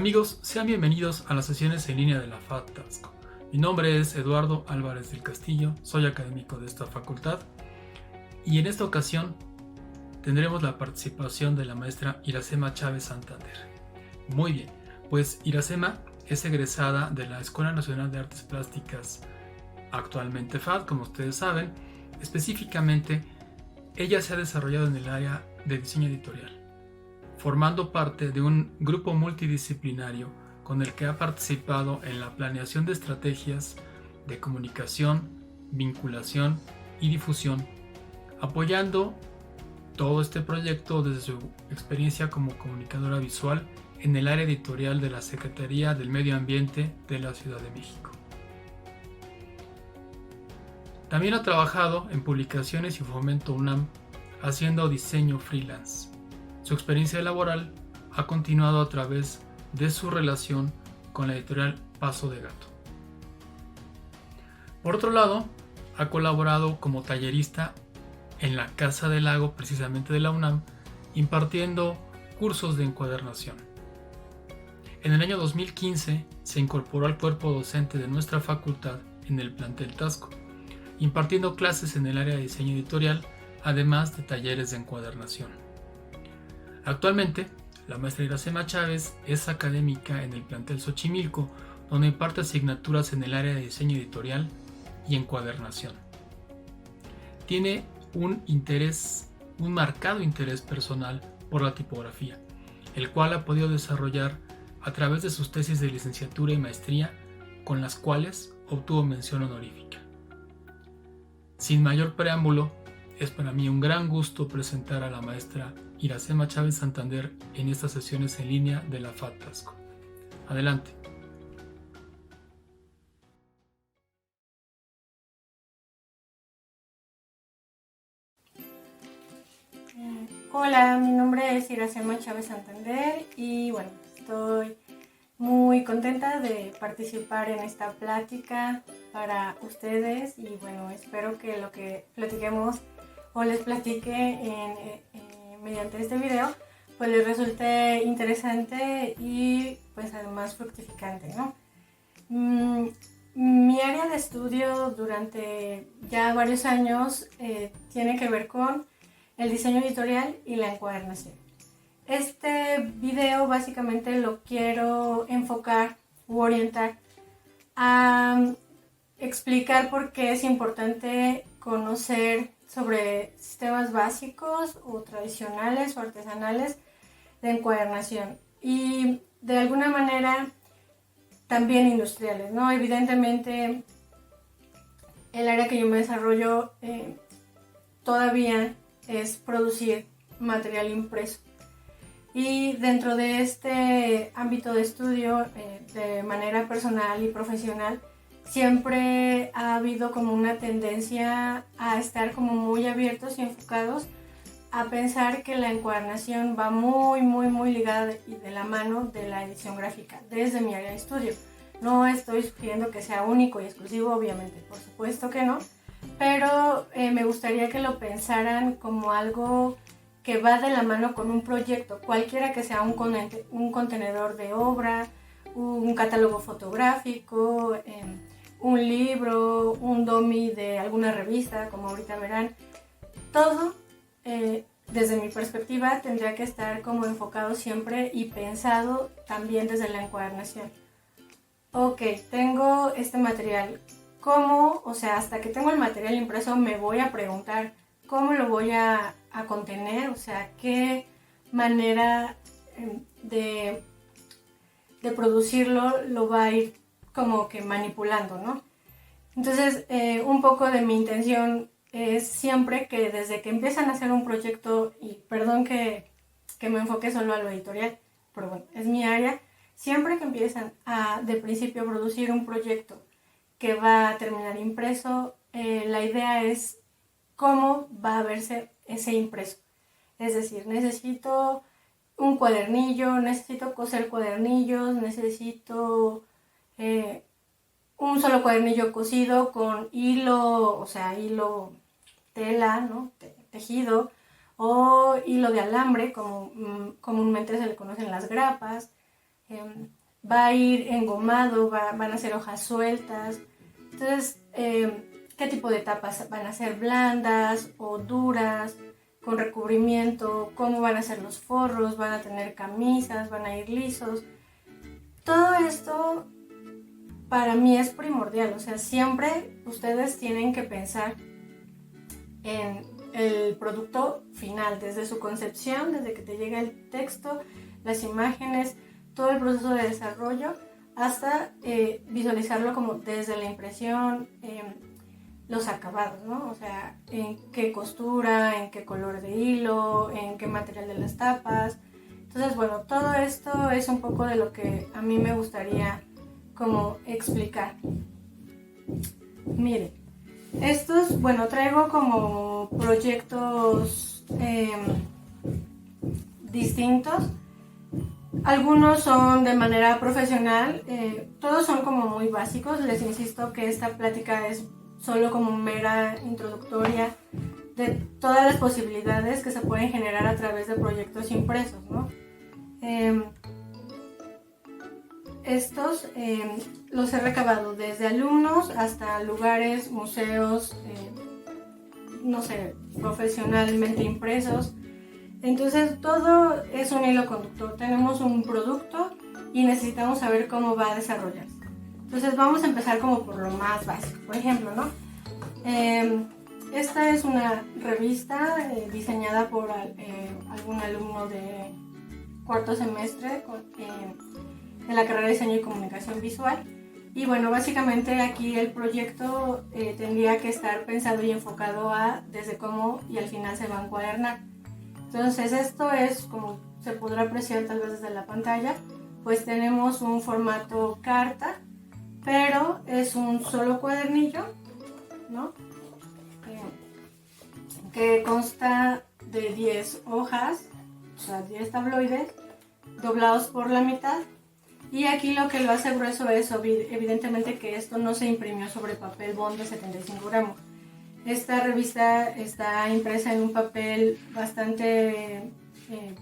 Amigos, sean bienvenidos a las sesiones en línea de la FATASCO. Mi nombre es Eduardo Álvarez del Castillo, soy académico de esta facultad y en esta ocasión tendremos la participación de la maestra Iracema Chávez Santander. Muy bien, pues Iracema es egresada de la Escuela Nacional de Artes Plásticas, actualmente FAD, como ustedes saben. Específicamente, ella se ha desarrollado en el área de diseño editorial, formando parte de un grupo multidisciplinario con el que ha participado en la planeación de estrategias de comunicación, vinculación y difusión, apoyando todo este proyecto desde su experiencia como comunicadora visual en el área editorial de la Secretaría del Medio Ambiente de la Ciudad de México. También ha trabajado en publicaciones y Fomento UNAM haciendo diseño freelance. Su experiencia laboral ha continuado a través de su relación con la editorial Paso de Gato. Por otro lado, ha colaborado como tallerista en la Casa del Lago, precisamente de la UNAM, impartiendo cursos de encuadernación. En el año 2015 se incorporó al cuerpo docente de nuestra facultad en el plantel Tasco, impartiendo clases en el área de diseño editorial, además de talleres de encuadernación. Actualmente, la maestra Iracema Chávez es académica en el plantel Xochimilco, donde imparte asignaturas en el área de diseño editorial y encuadernación. Tiene un marcado interés personal por la tipografía, el cual ha podido desarrollar a través de sus tesis de licenciatura y maestría, con las cuales obtuvo mención honorífica. Sin mayor preámbulo, es para mí un gran gusto presentar a la maestra Iracema Chávez Santander en estas sesiones en línea de la FATASCO. Adelante. Hola, mi nombre es Iracema Chávez Santander y bueno, estoy muy contenta de participar en esta plática para ustedes y bueno, espero que lo que platiquemos o les platique mediante este video pues les resulte interesante y pues además fructificante, ¿no? Mi área de estudio durante ya varios años tiene que ver con el diseño editorial y la encuadernación. Este video básicamente lo quiero enfocar u orientar a explicar por qué es importante conocer sobre sistemas básicos o tradicionales o artesanales de encuadernación y de alguna manera también industriales, ¿no? Evidentemente el área que yo me desarrollo todavía es producir material impreso. Y dentro de este ámbito de estudio, de manera personal y profesional, siempre ha habido como una tendencia a estar como muy abiertos y enfocados a pensar que la encuadernación va muy ligada y de la mano de la edición gráfica, desde mi área de estudio. No estoy sugiriendo que sea único y exclusivo, obviamente, por supuesto que no, pero me gustaría que lo pensaran como algo que va de la mano con un proyecto, cualquiera que sea un contenedor de obra, un catálogo fotográfico, un libro, un dummy de alguna revista, como ahorita verán. Todo, desde mi perspectiva, tendría que estar como enfocado siempre y pensado también desde la encuadernación. Ok, tengo este material. ¿Cómo? O sea, hasta que tengo el material impreso me voy a preguntar cómo lo voy a contener, o sea, qué manera de producirlo lo va a ir como que manipulando, ¿no? Entonces, un poco de mi intención es siempre que desde que empiezan a hacer un proyecto, y perdón que me enfoque solo a lo editorial, pero bueno, es mi área, siempre que empiezan a de principio producir un proyecto que va a terminar impreso, la idea es cómo va a verse ese impreso. Es decir, necesito un cuadernillo, necesito coser cuadernillos, necesito un solo cuadernillo cosido con hilo, o sea, hilo tela, ¿no? Tejido, o hilo de alambre, como comúnmente se le conocen las grapas. va a ir engomado, van a ser hojas sueltas. Entonces, ¿qué tipo de tapas van a ser? ¿Blandas o duras? ¿Con recubrimiento? ¿Cómo van a ser los forros? ¿Van a tener camisas? ¿Van a ir lisos? Todo esto para mí es primordial. O sea, siempre ustedes tienen que pensar en el producto final, desde su concepción, desde que te llega el texto, las imágenes, todo el proceso de desarrollo, hasta visualizarlo como desde la impresión, los acabados, ¿no? O sea, en qué costura, en qué color de hilo, en qué material de las tapas. Entonces, bueno, todo esto es un poco de lo que a mí me gustaría como explicar. Miren, estos, bueno, traigo como proyectos distintos. Algunos son de manera profesional, todos son como muy básicos. Les insisto que esta plática es solo como mera introductoria de todas las posibilidades que se pueden generar a través de proyectos impresos, ¿no? Estos los he recabado desde alumnos hasta lugares, museos, no sé, profesionalmente impresos. Entonces todo es un hilo conductor. Tenemos un producto y necesitamos saber cómo va a desarrollarse. Entonces vamos a empezar como por lo más básico. Por ejemplo, ¿no? Esta es una revista diseñada por algún alumno de cuarto semestre de la carrera de Diseño y Comunicación Visual. Y bueno, básicamente aquí el proyecto tendría que estar pensado y enfocado a desde cómo y al final se va a encuadernar. Entonces esto es, como se podrá apreciar tal vez desde la pantalla, pues tenemos un formato carta, pero es un solo cuadernillo, ¿no? Que consta de 10 hojas, o sea, 10 tabloides, doblados por la mitad. Y aquí lo que lo hace grueso es evidentemente que esto no se imprimió sobre papel bond de 75 gramos. Esta revista está impresa en un papel bastante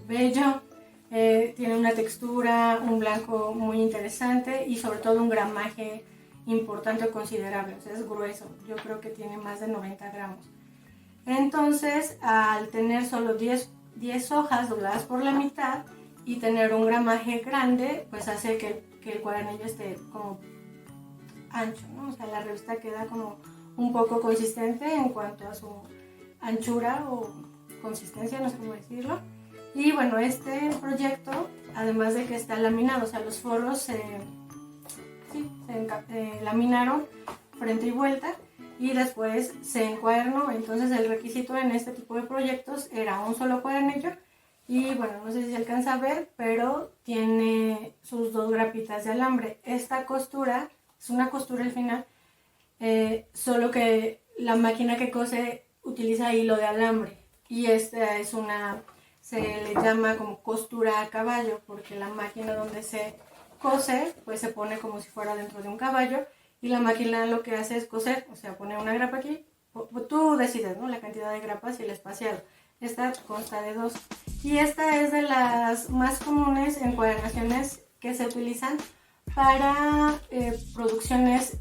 bello, tiene una textura, un blanco muy interesante y sobre todo un gramaje importante o considerable, o sea, es grueso, yo creo que tiene más de 90 gramos. Entonces, al tener solo 10 hojas dobladas por la mitad y tener un gramaje grande, pues hace que el cuadernillo esté como ancho, ¿no? O sea, la revista queda como un poco consistente en cuanto a su anchura o consistencia, no sé cómo decirlo. Y bueno, este proyecto, además de que está laminado, o sea, los forros se laminaron frente y vuelta y después se encuadernó. Entonces el requisito en este tipo de proyectos era un solo cuadernillo y bueno, no sé si se alcanza a ver, pero tiene sus 2 grapitas de alambre. Esta costura es una costura al final, solo que la máquina que cose utiliza hilo de alambre y esta es se le llama como costura a caballo porque la máquina donde se cose pues se pone como si fuera dentro de un caballo y la máquina lo que hace es coser, o sea, pone una grapa aquí, tú decides, ¿no? La cantidad de grapas y el espaciado. Esta consta de 2 y esta es de las más comunes encuadernaciones que se utilizan para producciones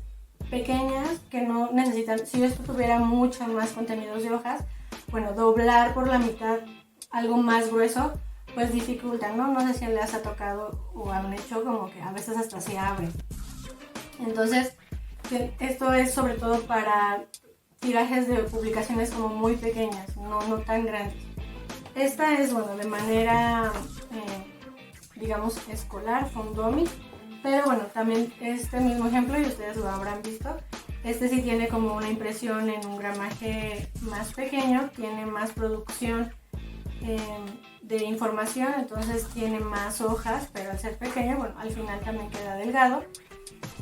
pequeñas que no necesitan, si esto tuviera mucho más contenidos de hojas, bueno, doblar por la mitad algo más grueso pues dificulta, ¿no? No sé si les ha tocado o han hecho como que a veces hasta se abre. Entonces, esto es sobre todo para tirajes de publicaciones como muy pequeñas, no tan grandes. Esta es, bueno, de manera, digamos, escolar, Fondomi, pero bueno, también este mismo ejemplo, y ustedes lo habrán visto, este sí tiene como una impresión en un gramaje más pequeño, tiene más producción de información, entonces tiene más hojas, pero al ser pequeño, bueno, al final también queda delgado.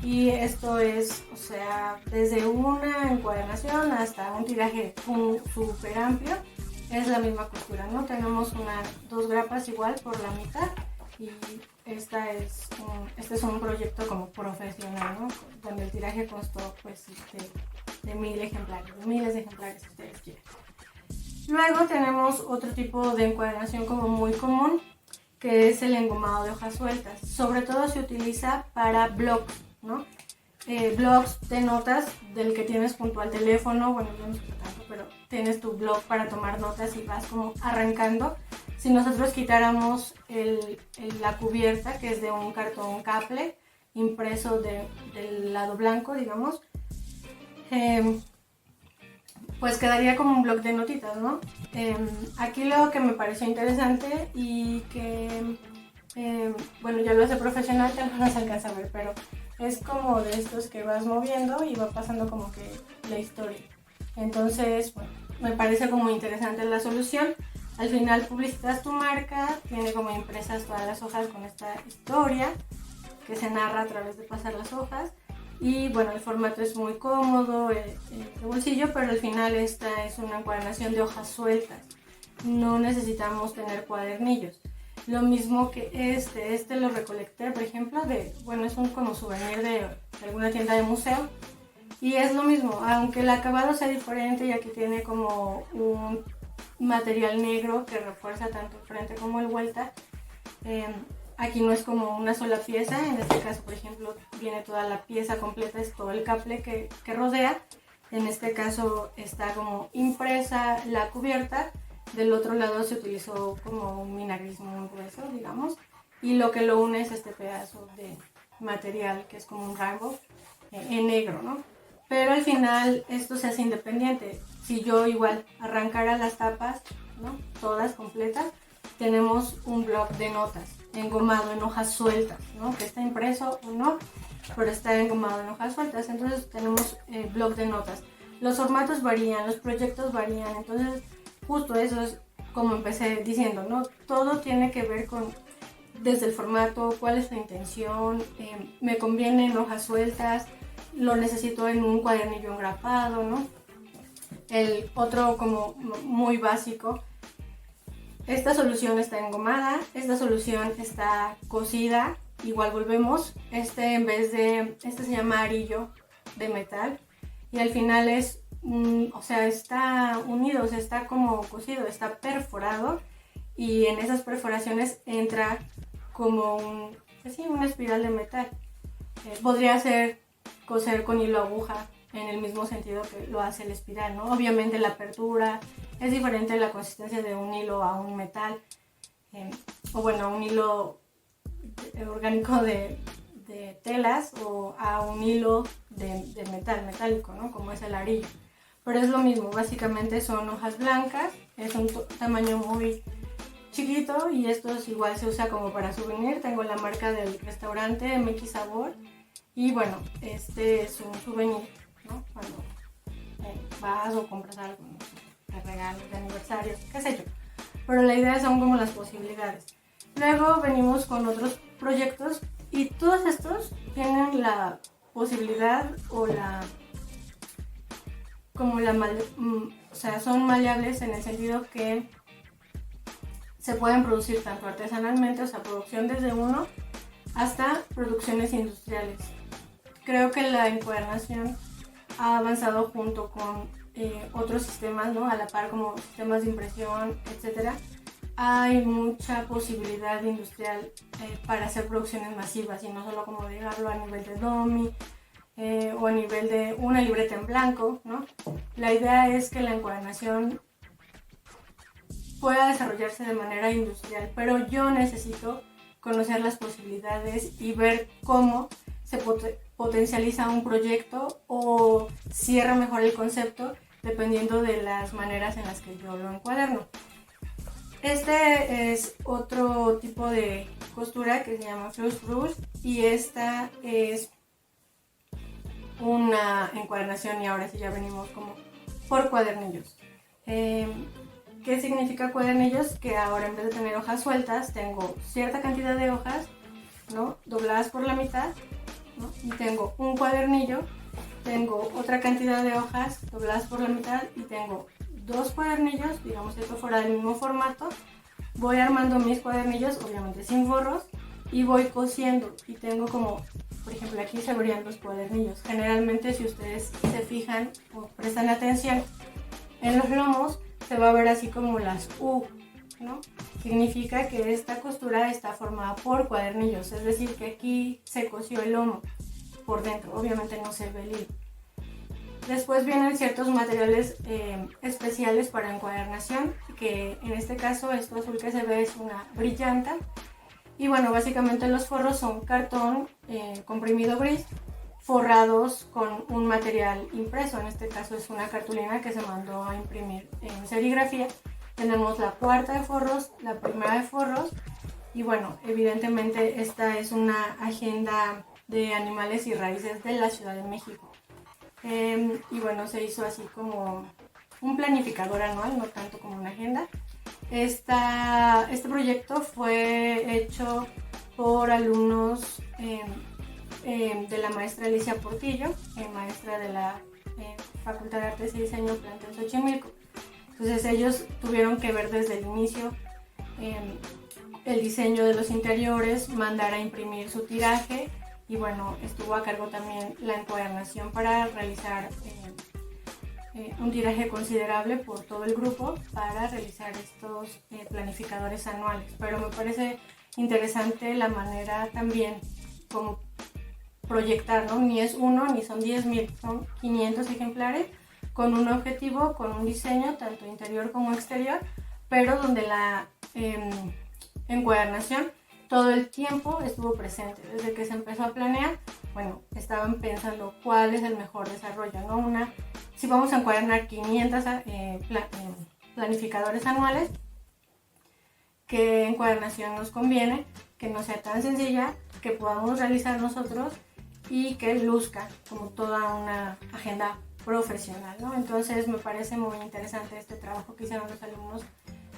Y esto es, o sea, desde una encuadernación hasta un tiraje súper amplio, es la misma costura, ¿no? Tenemos 2 grapas igual por la mitad y este es un proyecto como profesional, ¿no? Donde el tiraje costó pues de 1000 ejemplares, de miles de ejemplares si ustedes quieren. Luego tenemos otro tipo de encuadernación como muy común que es el engomado de hojas sueltas. Sobre todo se utiliza para blogs, ¿no? Blogs de notas del que tienes junto al teléfono, bueno, yo no sé tanto, pero tienes tu blog para tomar notas y vas como arrancando. Si nosotros quitáramos la cubierta, que es de un cartón caple, impreso del lado blanco, digamos, pues quedaría como un bloc de notitas, ¿no? Aquí lo que me pareció interesante y que, bueno, ya lo hace profesional, ya no se alcanza a ver, pero es como de estos que vas moviendo y va pasando como que la historia. Entonces, bueno, me parece como interesante la solución. Al final publicitas tu marca, tiene como impresas todas las hojas con esta historia que se narra a través de pasar las hojas. Y bueno, el formato es muy cómodo, de bolsillo, pero al final esta es una encuadernación de hojas sueltas. No necesitamos tener cuadernillos. Lo mismo que este lo recolecté, por ejemplo, bueno, es un como souvenir de alguna tienda de museo. Y es lo mismo, aunque el acabado sea diferente y aquí tiene como un material negro que refuerza tanto el frente como el vuelta. Aquí no es como una sola pieza, en este caso, por ejemplo, viene toda la pieza completa, es todo el caple que rodea. En este caso está como impresa la cubierta, del otro lado se utilizó como un vinagrismo muy grueso, digamos, y lo que lo une es este pedazo de material que es como un rainbow en negro, ¿no? Pero al final esto se hace independiente. Si yo igual arrancara las tapas, ¿no? Todas completas, tenemos un bloc de notas engomado en hojas sueltas, ¿no? Que está impreso o no, pero está engomado en hojas sueltas. Entonces tenemos bloc de notas. Los formatos varían, los proyectos varían. Entonces justo eso es como empecé diciendo, ¿no? Todo tiene que ver con desde el formato, cuál es la intención, me conviene en hojas sueltas, lo necesito en un cuadernillo engrapado, ¿no? El otro como muy básico, esta solución está engomada, esta solución está cosida, igual volvemos, este se llama arillo de metal y al final es, o sea, está unido, o sea, está como cosido, está perforado y en esas perforaciones entra como una espiral de metal. Podría ser coser con hilo aguja en el mismo sentido que lo hace el espiral, ¿no? Obviamente la apertura es diferente, la consistencia de un hilo a un metal, o bueno, a un hilo orgánico de telas o a un hilo de metal metálico, ¿no? Como es el arillo. Pero es lo mismo, básicamente son hojas blancas, es un tamaño muy chiquito y esto igual se usa como para souvenir. Tengo la marca del restaurante MX Sabor y bueno, este es un souvenir, ¿no? Cuando vas o compras algo, ¿no? De regalos, de aniversarios, qué sé yo. Pero la idea son como las posibilidades. Luego venimos con otros proyectos y todos estos tienen la posibilidad o o sea, son maleables en el sentido que se pueden producir tanto artesanalmente, o sea, producción desde uno, hasta producciones industriales. Creo que la encuadernación ha avanzado junto con otros sistemas, ¿no? A la par como sistemas de impresión, etc. Hay mucha posibilidad industrial para hacer producciones masivas y no solo como dejarlo a nivel de domi o a nivel de una libreta en blanco, ¿no? La idea es que la encuadernación pueda desarrollarse de manera industrial, pero yo necesito conocer las posibilidades y ver cómo se potencializa un proyecto o cierra mejor el concepto dependiendo de las maneras en las que yo lo encuaderno. Este es otro tipo de costura que se llama Flush Brush y esta es una encuadernación y ahora sí ya venimos como por cuadernillos. ¿Qué significa cuadernillos? Que ahora en vez de tener hojas sueltas tengo cierta cantidad de hojas, ¿no? Dobladas por la mitad, ¿no? Y tengo un cuadernillo, tengo otra cantidad de hojas dobladas por la mitad y tengo dos cuadernillos, digamos esto fuera del mismo formato. Voy armando mis cuadernillos, obviamente sin forros, y voy cosiendo y tengo como, por ejemplo, aquí se verían los cuadernillos. Generalmente si ustedes se fijan o prestan atención en los lomos se va a ver así como las U, ¿no? Significa que esta costura está formada por cuadernillos, es decir, que aquí se cosió el lomo por dentro, obviamente no se ve el hilo. Después vienen ciertos materiales especiales para encuadernación, que en este caso esto azul que se ve es una brillanta. Y bueno, básicamente los forros son cartón comprimido gris, forrados con un material impreso. En este caso es una cartulina que se mandó a imprimir en serigrafía. Tenemos la cuarta de forros, la primera de forros. Y bueno, evidentemente esta es una agenda de animales y raíces de la Ciudad de México. Y bueno, se hizo así como un planificador anual, no tanto como una agenda. Este proyecto fue hecho por alumnos de la maestra Alicia Portillo, maestra de la Facultad de Artes y Diseño Plantel Xochimilco. Entonces ellos tuvieron que ver desde el inicio el diseño de los interiores, mandar a imprimir su tiraje y bueno, estuvo a cargo también la encuadernación para realizar un tiraje considerable por todo el grupo para realizar estos planificadores anuales. Pero me parece interesante la manera también como proyectar, ¿no? Ni es uno ni son 10,000, son 500 ejemplares con un objetivo, con un diseño tanto interior como exterior, pero donde la encuadernación todo el tiempo estuvo presente. Desde que se empezó a planear, bueno, estaban pensando cuál es el mejor desarrollo, ¿no? Si vamos a encuadernar 500 planificadores anuales, ¿qué encuadernación nos conviene? Que no sea tan sencilla, que podamos realizar nosotros y que luzca como toda una agenda profesional, ¿no? Entonces me parece muy interesante este trabajo que hicieron los alumnos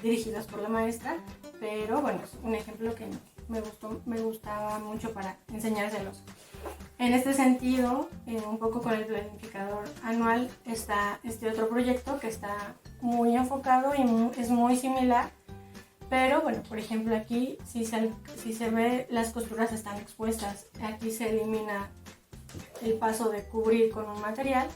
dirigidos por la maestra, pero bueno, es un ejemplo que me gustaba mucho para enseñárselos. En este sentido, un poco con el planificador anual, está este otro proyecto que está muy enfocado y es muy similar, pero bueno, por ejemplo aquí si se ve, las costuras están expuestas. Aquí se elimina el paso de cubrir con un material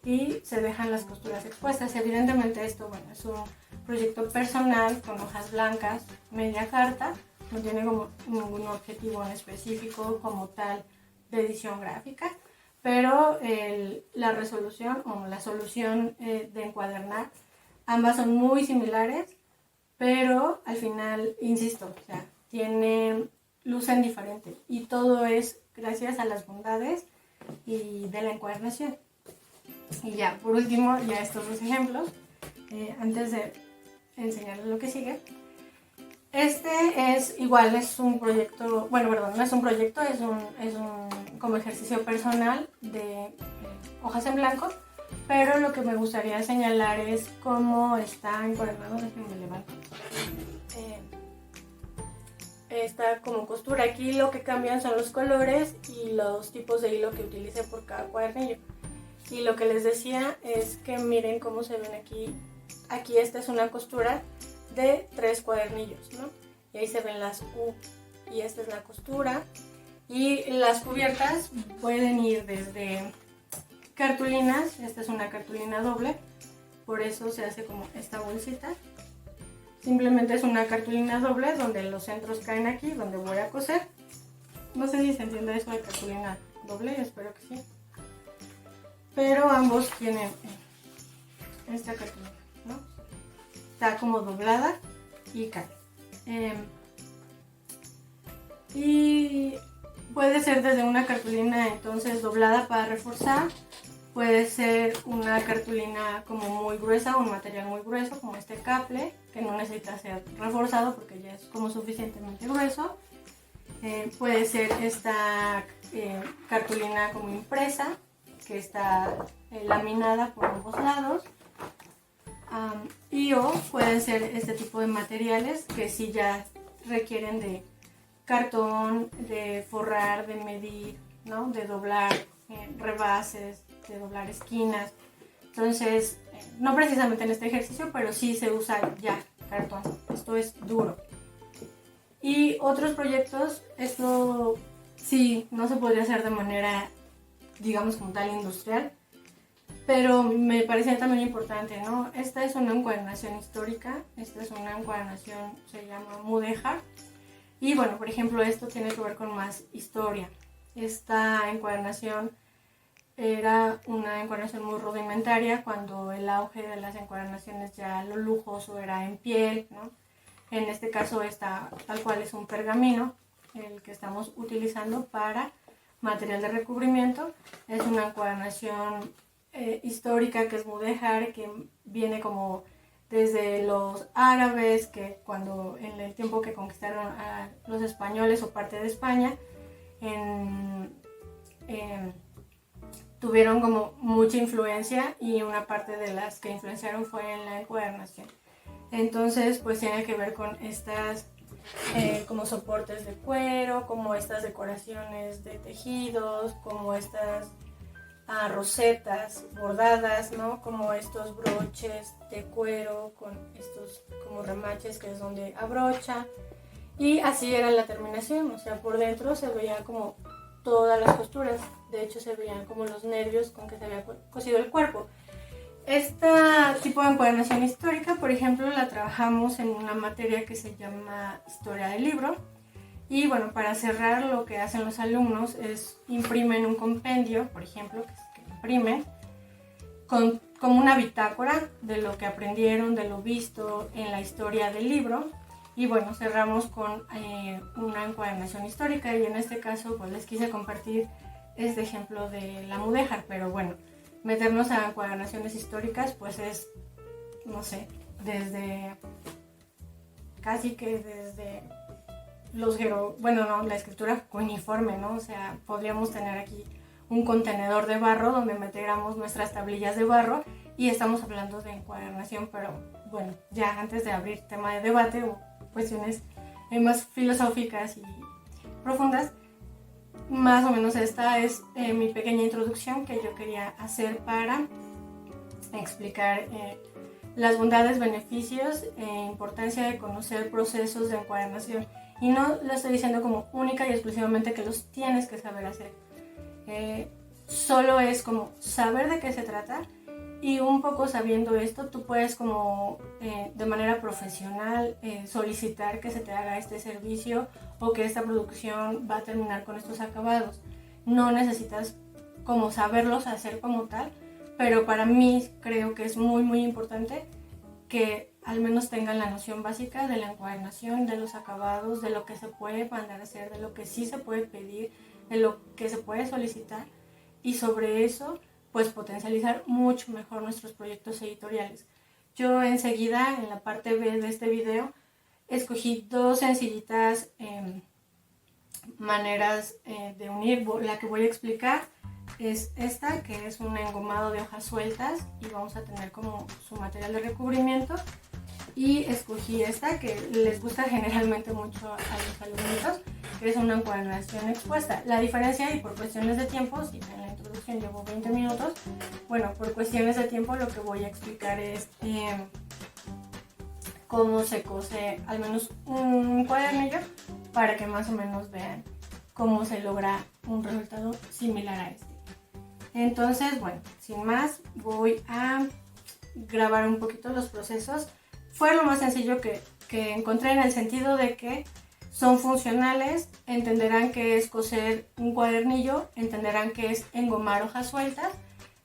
y se dejan las costuras expuestas. Evidentemente esto, bueno, es un proyecto personal con hojas blancas, media carta, no tiene como ningún objetivo en específico como tal de edición gráfica, pero la resolución o la solución de encuadernar, ambas son muy similares, pero al final, insisto, o sea, lucen diferente y todo es gracias a las bondades y de la encuadernación. Y ya, por último, ya estos dos ejemplos, antes de enseñarles lo que sigue. Este es igual, es un proyecto, bueno, perdón, no es un proyecto, es un como ejercicio personal de hojas en blanco, pero lo que me gustaría señalar es cómo está encuadernado, déjenme me levanto. Está como costura, aquí lo que cambian son los colores y los tipos de hilo que utilicé por cada cuadernillo. Y lo que les decía es que miren cómo se ven aquí. Aquí esta es una costura de 3 cuadernillos, ¿no? Y ahí se ven las U. Y esta es la costura. Y las cubiertas pueden ir desde cartulinas. Esta es una cartulina doble. Por eso se hace como esta bolsita. Simplemente es una cartulina doble donde los centros caen aquí, donde voy a coser. No sé si se entiende eso de cartulina doble, espero que sí. Pero ambos tienen esta cartulina, ¿no? Está como doblada y cae. Y puede ser desde una cartulina entonces doblada para reforzar, puede ser una cartulina como muy gruesa, un material muy grueso como este caple, que no necesita ser reforzado porque ya es como suficientemente grueso. Puede ser esta cartulina como impresa, que está laminada por ambos lados. O pueden ser este tipo de materiales que sí ya requieren de cartón, de forrar, de medir, ¿no? De doblar rebases, de doblar esquinas. Entonces, no precisamente en este ejercicio, pero sí se usa ya cartón. Esto es duro. Y otros proyectos, esto sí no se podría hacer de manera, digamos, como tal industrial. pero me parecía también importante, ¿no? Esta es una encuadernación histórica, esta es una encuadernación, se llama mudéjar, y bueno, por ejemplo, esto tiene que ver con más historia. Esta encuadernación era una encuadernación muy rudimentaria, cuando el auge de las encuadernaciones ya lo lujoso era en piel, ¿no? En este caso esta tal cual es un pergamino, el que estamos utilizando para material de recubrimiento. Es una encuadernación histórica que es mudéjar, que viene como desde los árabes, que cuando en el tiempo que conquistaron a los españoles o parte de España, tuvieron como mucha influencia, y una parte de las que influenciaron fue en la encuadernación. Entonces pues tiene que ver con estas como soportes de cuero, como estas decoraciones de tejidos, como estas rosetas bordadas, ¿no? Como estos broches de cuero con estos como remaches que es donde abrocha, y así era la terminación, o sea, por dentro se veía como todas las costuras, de hecho se veían como los nervios con que se había cosido el cuerpo. Este tipo de encuadernación histórica, por ejemplo, la trabajamos en una materia que se llama Historia del Libro. Y bueno, para cerrar, lo que hacen los alumnos es imprimen un compendio, por ejemplo, que imprimen como una bitácora de lo que aprendieron, de lo visto en la historia del libro. Y bueno, cerramos con una encuadernación histórica, y en este caso pues les quise compartir este ejemplo de la mudéjar, pero bueno, meternos a encuadernaciones históricas pues es, no sé, casi que desde la escritura cuneiforme, ¿no? O sea, podríamos tener aquí un contenedor de barro donde metiéramos nuestras tablillas de barro, y estamos hablando de encuadernación, pero bueno, ya antes de abrir tema de debate o cuestiones más filosóficas y profundas, más o menos esta es mi pequeña introducción que yo quería hacer para explicar las bondades, beneficios e importancia de conocer procesos de encuadernación. Y no lo estoy diciendo como única y exclusivamente que los tienes que saber hacer. Solo es como saber de qué se trata, y un poco sabiendo esto tú puedes como de manera profesional solicitar que se te haga este servicio, o que esta producción va a terminar con estos acabados. No necesitas como saberlos hacer como tal, pero para mí creo que es muy muy importante que al menos tengan la noción básica de la encuadernación, de los acabados, de lo que se puede mandar a hacer, de lo que sí se puede pedir, de lo que se puede solicitar, y sobre eso pues potencializar mucho mejor nuestros proyectos editoriales. Yo enseguida en la parte B de este video escogí dos sencillitas maneras de unir. La que voy a explicar es esta, que es un engomado de hojas sueltas, y vamos a tener como su material de recubrimiento. Y escogí esta que les gusta generalmente mucho a los alumnitos, que es una encuadernación expuesta. La diferencia, y por cuestiones de tiempo, si en la introducción llevo 20 minutos, bueno, por cuestiones de tiempo lo que voy a explicar es cómo se cose al menos un cuadernillo, para que más o menos vean cómo se logra un resultado similar a este. Entonces, bueno, sin más, voy a grabar un poquito los procesos. Fue lo más sencillo que encontré, en el sentido de que son funcionales, entenderán qué es coser un cuadernillo, entenderán qué es engomar hojas sueltas,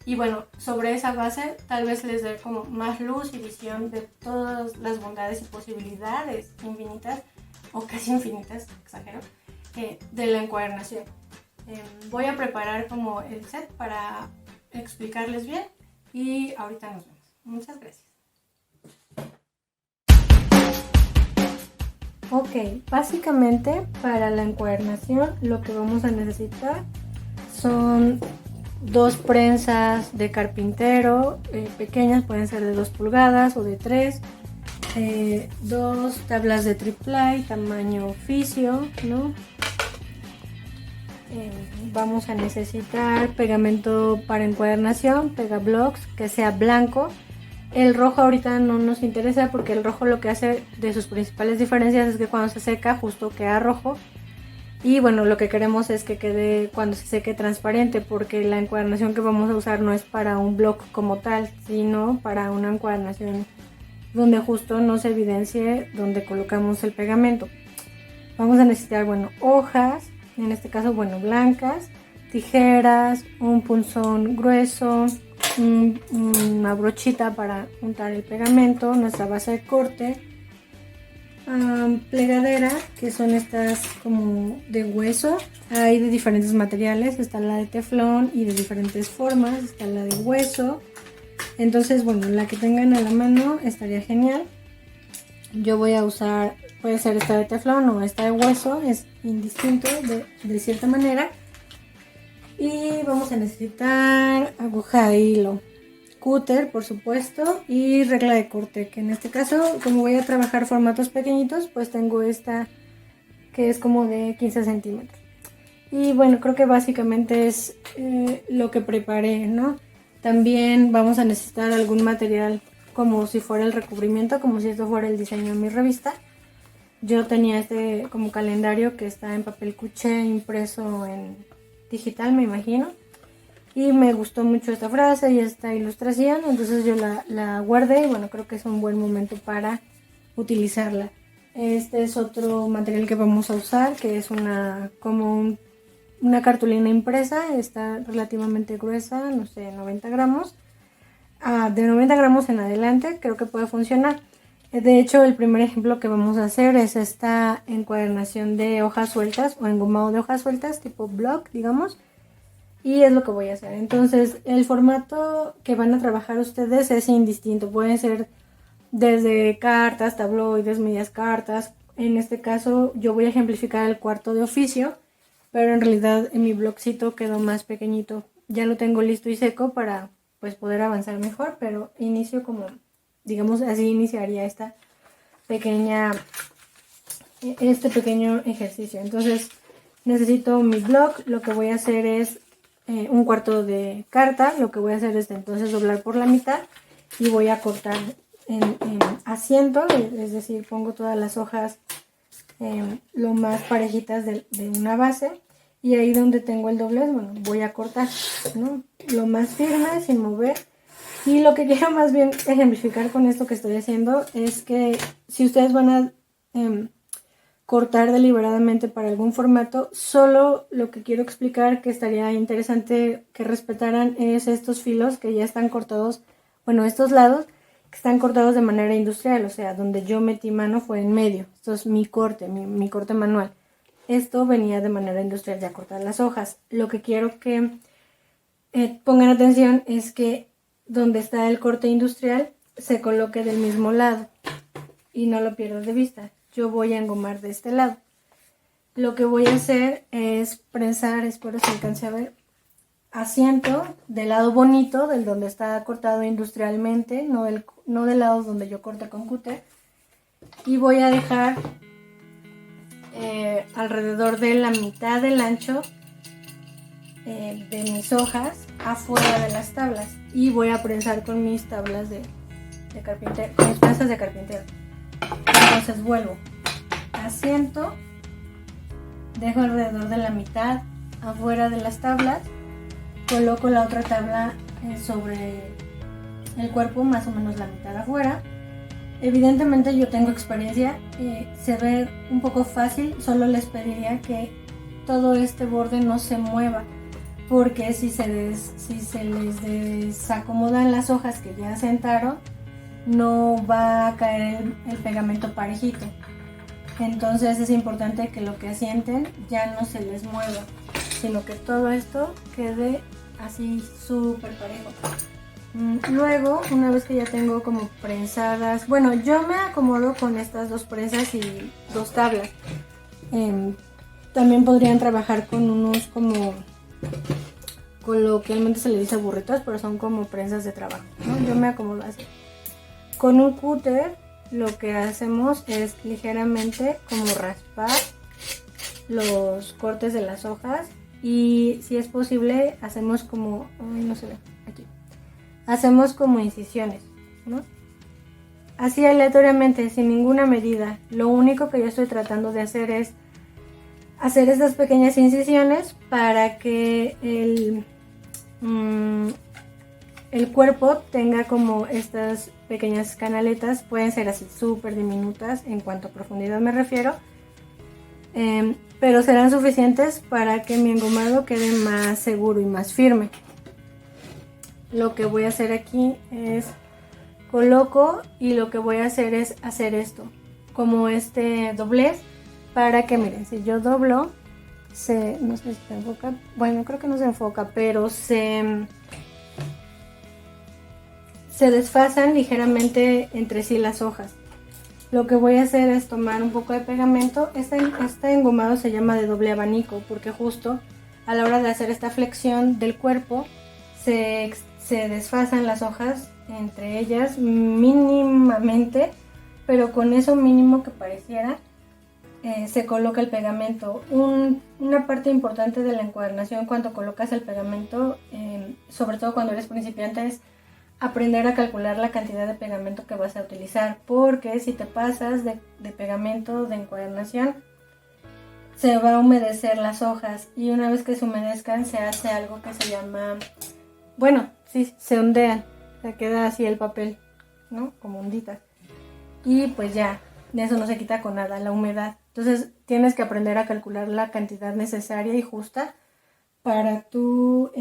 y bueno, sobre esa base tal vez les dé como más luz y visión de todas las bondades y posibilidades infinitas, o casi infinitas, exagero, de la encuadernación. Voy a preparar como el set para explicarles bien, y ahorita nos vemos. Muchas gracias. Ok, básicamente para la encuadernación lo que vamos a necesitar son 2 prensas de carpintero pequeñas, pueden ser de 2 pulgadas o de 3, 2 tablas de triplay tamaño oficio, ¿no? Vamos a necesitar pegamento para encuadernación, Pegablocks, que sea blanco. El rojo ahorita no nos interesa, porque el rojo lo que hace de sus principales diferencias es que cuando se seca justo queda rojo, Y bueno, lo que queremos es que quede cuando se seque transparente, porque la encuadernación que vamos a usar no es para un blog como tal, sino para una encuadernación donde justo no se evidencie donde colocamos el pegamento. Vamos a necesitar, bueno, hojas, en este caso, bueno, blancas, tijeras, un punzón grueso, una brochita para untar el pegamento, nuestra base de corte, plegadera, que son estas como de hueso. Hay de diferentes materiales, está la de teflón y de diferentes formas, está la de hueso. Entonces, bueno, la que tengan a la mano estaría genial. Yo voy a usar, puede ser esta de teflón o esta de hueso, es indistinto de cierta manera. Y vamos a necesitar aguja e hilo, cúter por supuesto, y regla de corte, que en este caso, como voy a trabajar formatos pequeñitos, pues tengo esta que es como de 15 centímetros. Y bueno, creo que básicamente es lo que preparé, ¿no? También vamos a necesitar algún material como si fuera el recubrimiento, como si esto fuera el diseño de mi revista. Yo tenía este como calendario que está en papel cuché impreso en digital, me imagino. Y me gustó mucho esta frase y esta ilustración, entonces yo la guardé y bueno, creo que es un buen momento para utilizarla. Este es otro material que vamos a usar, que es una cartulina impresa, está relativamente gruesa, no sé, 90 gramos. De 90 gramos en adelante creo que puede funcionar. De hecho, el primer ejemplo que vamos a hacer es esta encuadernación de hojas sueltas o engomado de hojas sueltas, tipo blog, digamos. Y es lo que voy a hacer. Entonces, el formato que van a trabajar ustedes es indistinto. Pueden ser desde cartas, tabloides, medias cartas. En este caso, yo voy a ejemplificar el cuarto de oficio, pero en realidad en mi blogcito quedó más pequeñito. Ya lo tengo listo y seco para pues poder avanzar mejor, pero inicio como, digamos, así iniciaría este pequeño ejercicio. Entonces, necesito mi blog. Lo que voy a hacer es un cuarto de carta. Lo que voy a hacer es entonces doblar por la mitad y voy a cortar en asiento, es decir, pongo todas las hojas lo más parejitas de una base, y ahí donde tengo el doblez, bueno, voy a cortar, ¿no? Lo más firme, sin mover. Y lo que quiero más bien ejemplificar con esto que estoy haciendo es que si ustedes van a cortar deliberadamente para algún formato, solo lo que quiero explicar que estaría interesante que respetaran es estos filos que ya están cortados, bueno, estos lados que están cortados de manera industrial, o sea, donde yo metí mano fue en medio. Esto es mi corte, mi corte manual. Esto venía de manera industrial ya cortar las hojas. Lo que quiero que pongan atención es que donde está el corte industrial se coloque del mismo lado y no lo pierdo de vista. Yo voy a engomar de este lado. Lo que voy a hacer es prensar, espero se alcance a ver, asiento del lado bonito, del donde está cortado industrialmente, no del lado donde yo corté con cúter, y voy a dejar alrededor de la mitad del ancho de mis hojas afuera de las tablas, y voy a prensar con mis tablas de carpintero, con mis prensas de carpintero. Entonces vuelvo, asiento, dejo alrededor de la mitad afuera de las tablas, coloco la otra tabla sobre el cuerpo, más o menos la mitad afuera. Evidentemente yo tengo experiencia, se ve un poco fácil, solo les pediría que todo este borde no se mueva, porque si se les desacomodan las hojas que ya sentaron, no va a caer el pegamento parejito. Entonces es importante que lo que asienten ya no se les mueva, sino que todo esto quede así súper parejo. Luego, una vez que ya tengo como prensadas, bueno, yo me acomodo con estas dos prensas y dos tablas. También podrían trabajar con unos como coloquialmente se le dice burritos, pero son como prensas de trabajo, ¿no? Yo me acomodo así. Con un cúter lo que hacemos es ligeramente como raspar los cortes de las hojas, y si es posible hacemos como, no se ve, aquí, hacemos como incisiones, ¿no? Así aleatoriamente, sin ninguna medida. Lo único que yo estoy tratando de hacer es hacer estas pequeñas incisiones para que el cuerpo tenga como estas pequeñas canaletas. Pueden ser así súper diminutas en cuanto a profundidad me refiero, pero serán suficientes para que mi engomado quede más seguro y más firme. Lo que voy a hacer aquí es coloco, y lo que voy a hacer es hacer esto como este doblez, para que miren, si yo doblo, no sé si se enfoca, bueno, creo que no se enfoca, pero se desfasan ligeramente entre sí las hojas. Lo que voy a hacer es tomar un poco de pegamento. Este engomado se llama de doble abanico porque justo a la hora de hacer esta flexión del cuerpo se desfasan las hojas entre ellas mínimamente, pero con eso mínimo que pareciera se coloca el pegamento. Una parte importante de la encuadernación cuando colocas el pegamento, sobre todo cuando eres principiante, es aprender a calcular la cantidad de pegamento que vas a utilizar, porque si te pasas de pegamento de encuadernación se va a humedecer las hojas, y una vez que se humedezcan se hace algo que se llama, bueno, sí, se ondean, se queda así el papel, ¿no? Como onditas, y pues ya, de eso no se quita con nada, la humedad. Entonces tienes que aprender a calcular la cantidad necesaria y justa para tu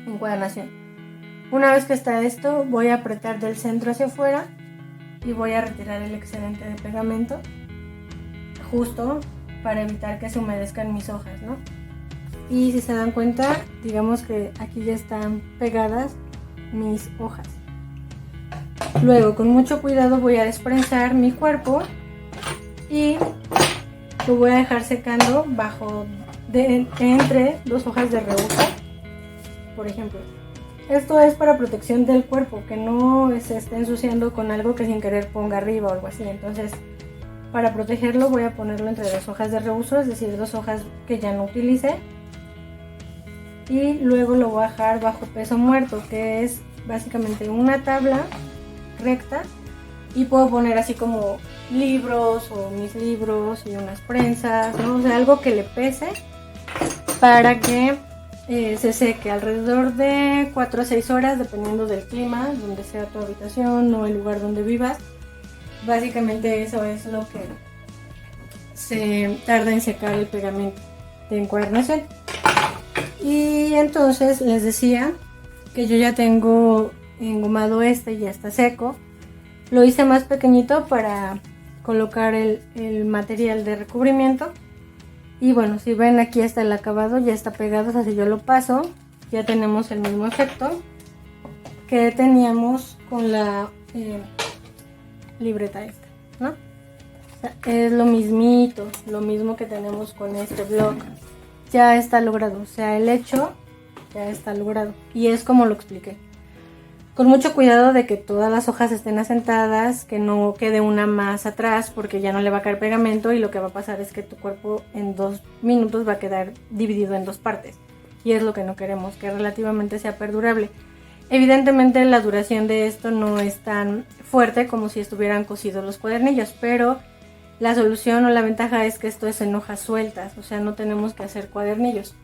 encuadernación. Una vez que está esto, voy a apretar del centro hacia afuera y voy a retirar el excedente de pegamento, justo para evitar que se humedezcan mis hojas, ¿no? Y si se dan cuenta, digamos que aquí ya están pegadas mis hojas. Luego, con mucho cuidado, voy a desprensar mi cuerpo y lo voy a dejar secando entre dos hojas de reuso, por ejemplo. Esto es para protección del cuerpo, que no se esté ensuciando con algo que sin querer ponga arriba o algo así. Entonces, para protegerlo voy a ponerlo entre dos hojas de reuso, es decir, dos hojas que ya no utilice. Y luego lo voy a dejar bajo peso muerto, que es básicamente una tabla recta. Y puedo poner así como libros o mis libros y unas prensas, ¿no? O sea, algo que le pese para que se seque alrededor de 4 a 6 horas, dependiendo del clima, donde sea tu habitación o el lugar donde vivas. Básicamente eso es lo que se tarda en secar el pegamento de encuadernación. Y entonces les decía que yo ya tengo engomado ya está seco. Lo hice más pequeñito para colocar el material de recubrimiento. Y bueno, si ven, aquí está el acabado, ya está pegado, o sea, si yo lo paso, ya tenemos el mismo efecto que teníamos con la libreta esta, ¿no? O sea, es lo mismito, lo mismo que tenemos con este blog. Ya está logrado, o sea, el hecho ya está logrado. Y es como lo expliqué. Con mucho cuidado de que todas las hojas estén asentadas, que no quede una más atrás porque ya no le va a caer pegamento, y lo que va a pasar es que tu cuerpo en 2 minutos va a quedar dividido en dos partes. Y es lo que no queremos, que relativamente sea perdurable. Evidentemente la duración de esto no es tan fuerte como si estuvieran cosidos los cuadernillos, pero la solución o la ventaja es que esto es en hojas sueltas, o sea, no tenemos que hacer cuadernillos.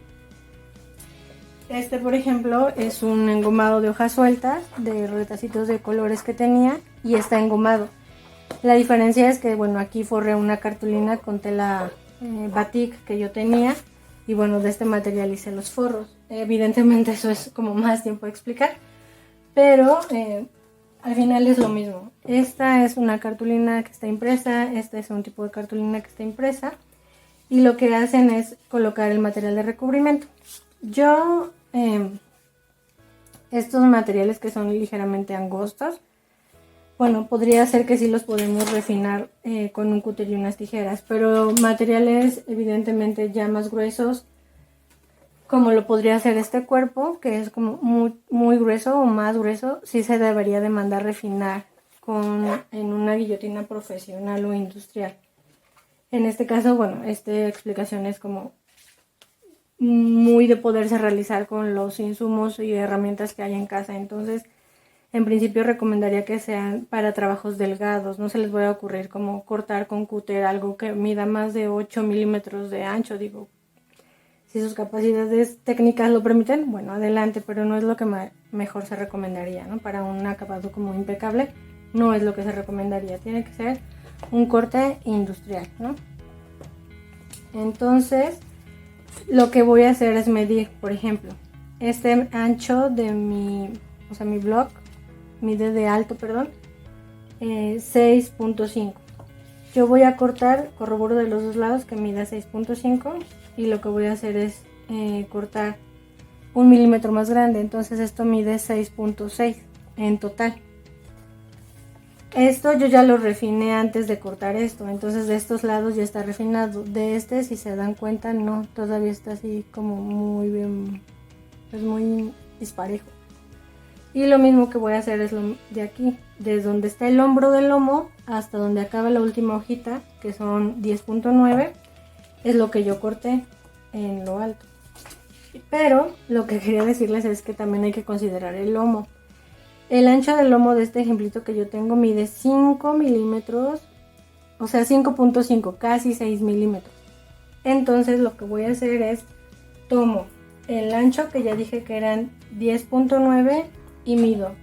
Este, por ejemplo, es un engomado de hojas sueltas, de retacitos de colores que tenía, y está engomado. La diferencia es que, bueno, aquí forré una cartulina con tela batik que yo tenía, y bueno, de este material hice los forros. Evidentemente eso es como más tiempo de explicar, pero al final es lo mismo. Esta es una cartulina que está impresa, este es un tipo de cartulina que está impresa, y lo que hacen es colocar el material de recubrimiento. Yo, estos materiales que son ligeramente angostos, bueno, podría ser que sí los podemos refinar con un cúter y unas tijeras, pero materiales evidentemente ya más gruesos, como lo podría hacer este cuerpo, que es como muy grueso o más grueso, sí se debería de mandar refinar en una guillotina profesional o industrial. En este caso, bueno, esta explicación es como muy de poderse realizar con los insumos y herramientas que hay en casa. Entonces, en principio recomendaría que sean para trabajos delgados. No se les vaya a ocurrir como cortar con cúter algo que mida más de 8 milímetros de ancho. Digo, si sus capacidades técnicas lo permiten, bueno, adelante, pero no es lo que mejor se recomendaría, ¿no? Para un acabado como impecable, no es lo que se recomendaría. Tiene que ser un corte industrial, ¿no? Entonces, lo que voy a hacer es medir, por ejemplo, este ancho de mi blog, mide de alto, 6.5. Yo voy a cortar, corroboro de los dos lados que mida 6.5 y lo que voy a hacer es cortar 1 milímetro más grande, entonces esto mide 6.6 en total. Esto yo ya lo refiné antes de cortar esto, entonces de estos lados ya está refinado. De este, si se dan cuenta, no, todavía está así como muy bien, es muy disparejo. Y lo mismo que voy a hacer es lo de aquí, desde donde está el hombro del lomo hasta donde acaba la última hojita, que son 10.9, es lo que yo corté en lo alto. Pero lo que quería decirles es que también hay que considerar el lomo. El ancho del lomo de este ejemplito que yo tengo mide 5 milímetros, o sea 5.5, casi 6 milímetros. Entonces lo que voy a hacer es, tomo el ancho que ya dije que eran 10.9 y mido,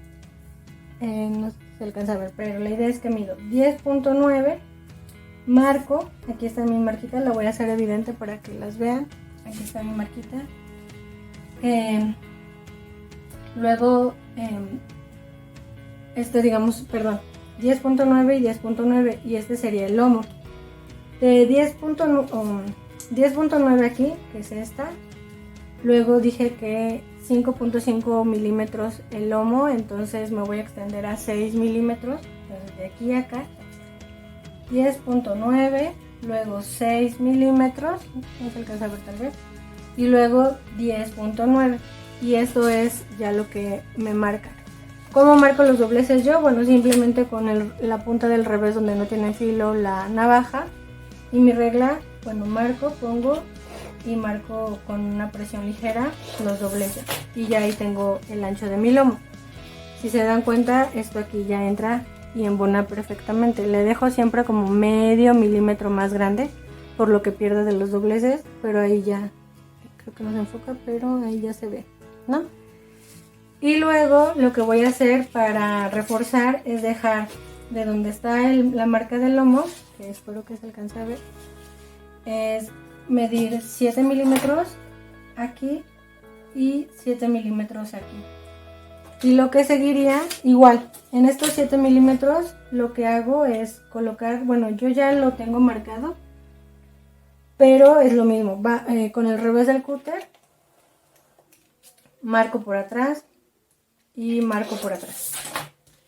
no sé si se alcanza a ver, pero la idea es que mido 10.9, marco, aquí está mi marquita, la voy a hacer evidente para que las vean, aquí está mi marquita. Luego 10.9 y 10.9 y este sería el lomo. De 10.9 aquí, que es esta, luego dije que 5.5 milímetros el lomo, entonces me voy a extender a 6 milímetros, desde aquí a acá, 10.9, luego 6 milímetros, no se alcanza a ver tal vez, y luego 10.9, y esto es ya lo que me marca. ¿Cómo marco los dobleces yo? Bueno, simplemente con la punta del revés donde no tiene filo la navaja y mi regla, bueno, marco, pongo y marco con una presión ligera los dobleces y ya ahí tengo el ancho de mi lomo. Si se dan cuenta, esto aquí ya entra y embona perfectamente. Le dejo siempre como medio milímetro más grande por lo que pierde de los dobleces, pero ahí ya, creo que no se enfoca, pero ahí ya se ve, ¿no? Y luego lo que voy a hacer para reforzar es dejar de donde está la marca del lomo, que espero que se alcance a ver, es medir 7 milímetros aquí y 7 milímetros aquí. Y lo que seguiría, igual, en estos 7 milímetros lo que hago es colocar, bueno, yo ya lo tengo marcado, pero es lo mismo, va con el revés del cúter, marco por atrás y marco por atrás.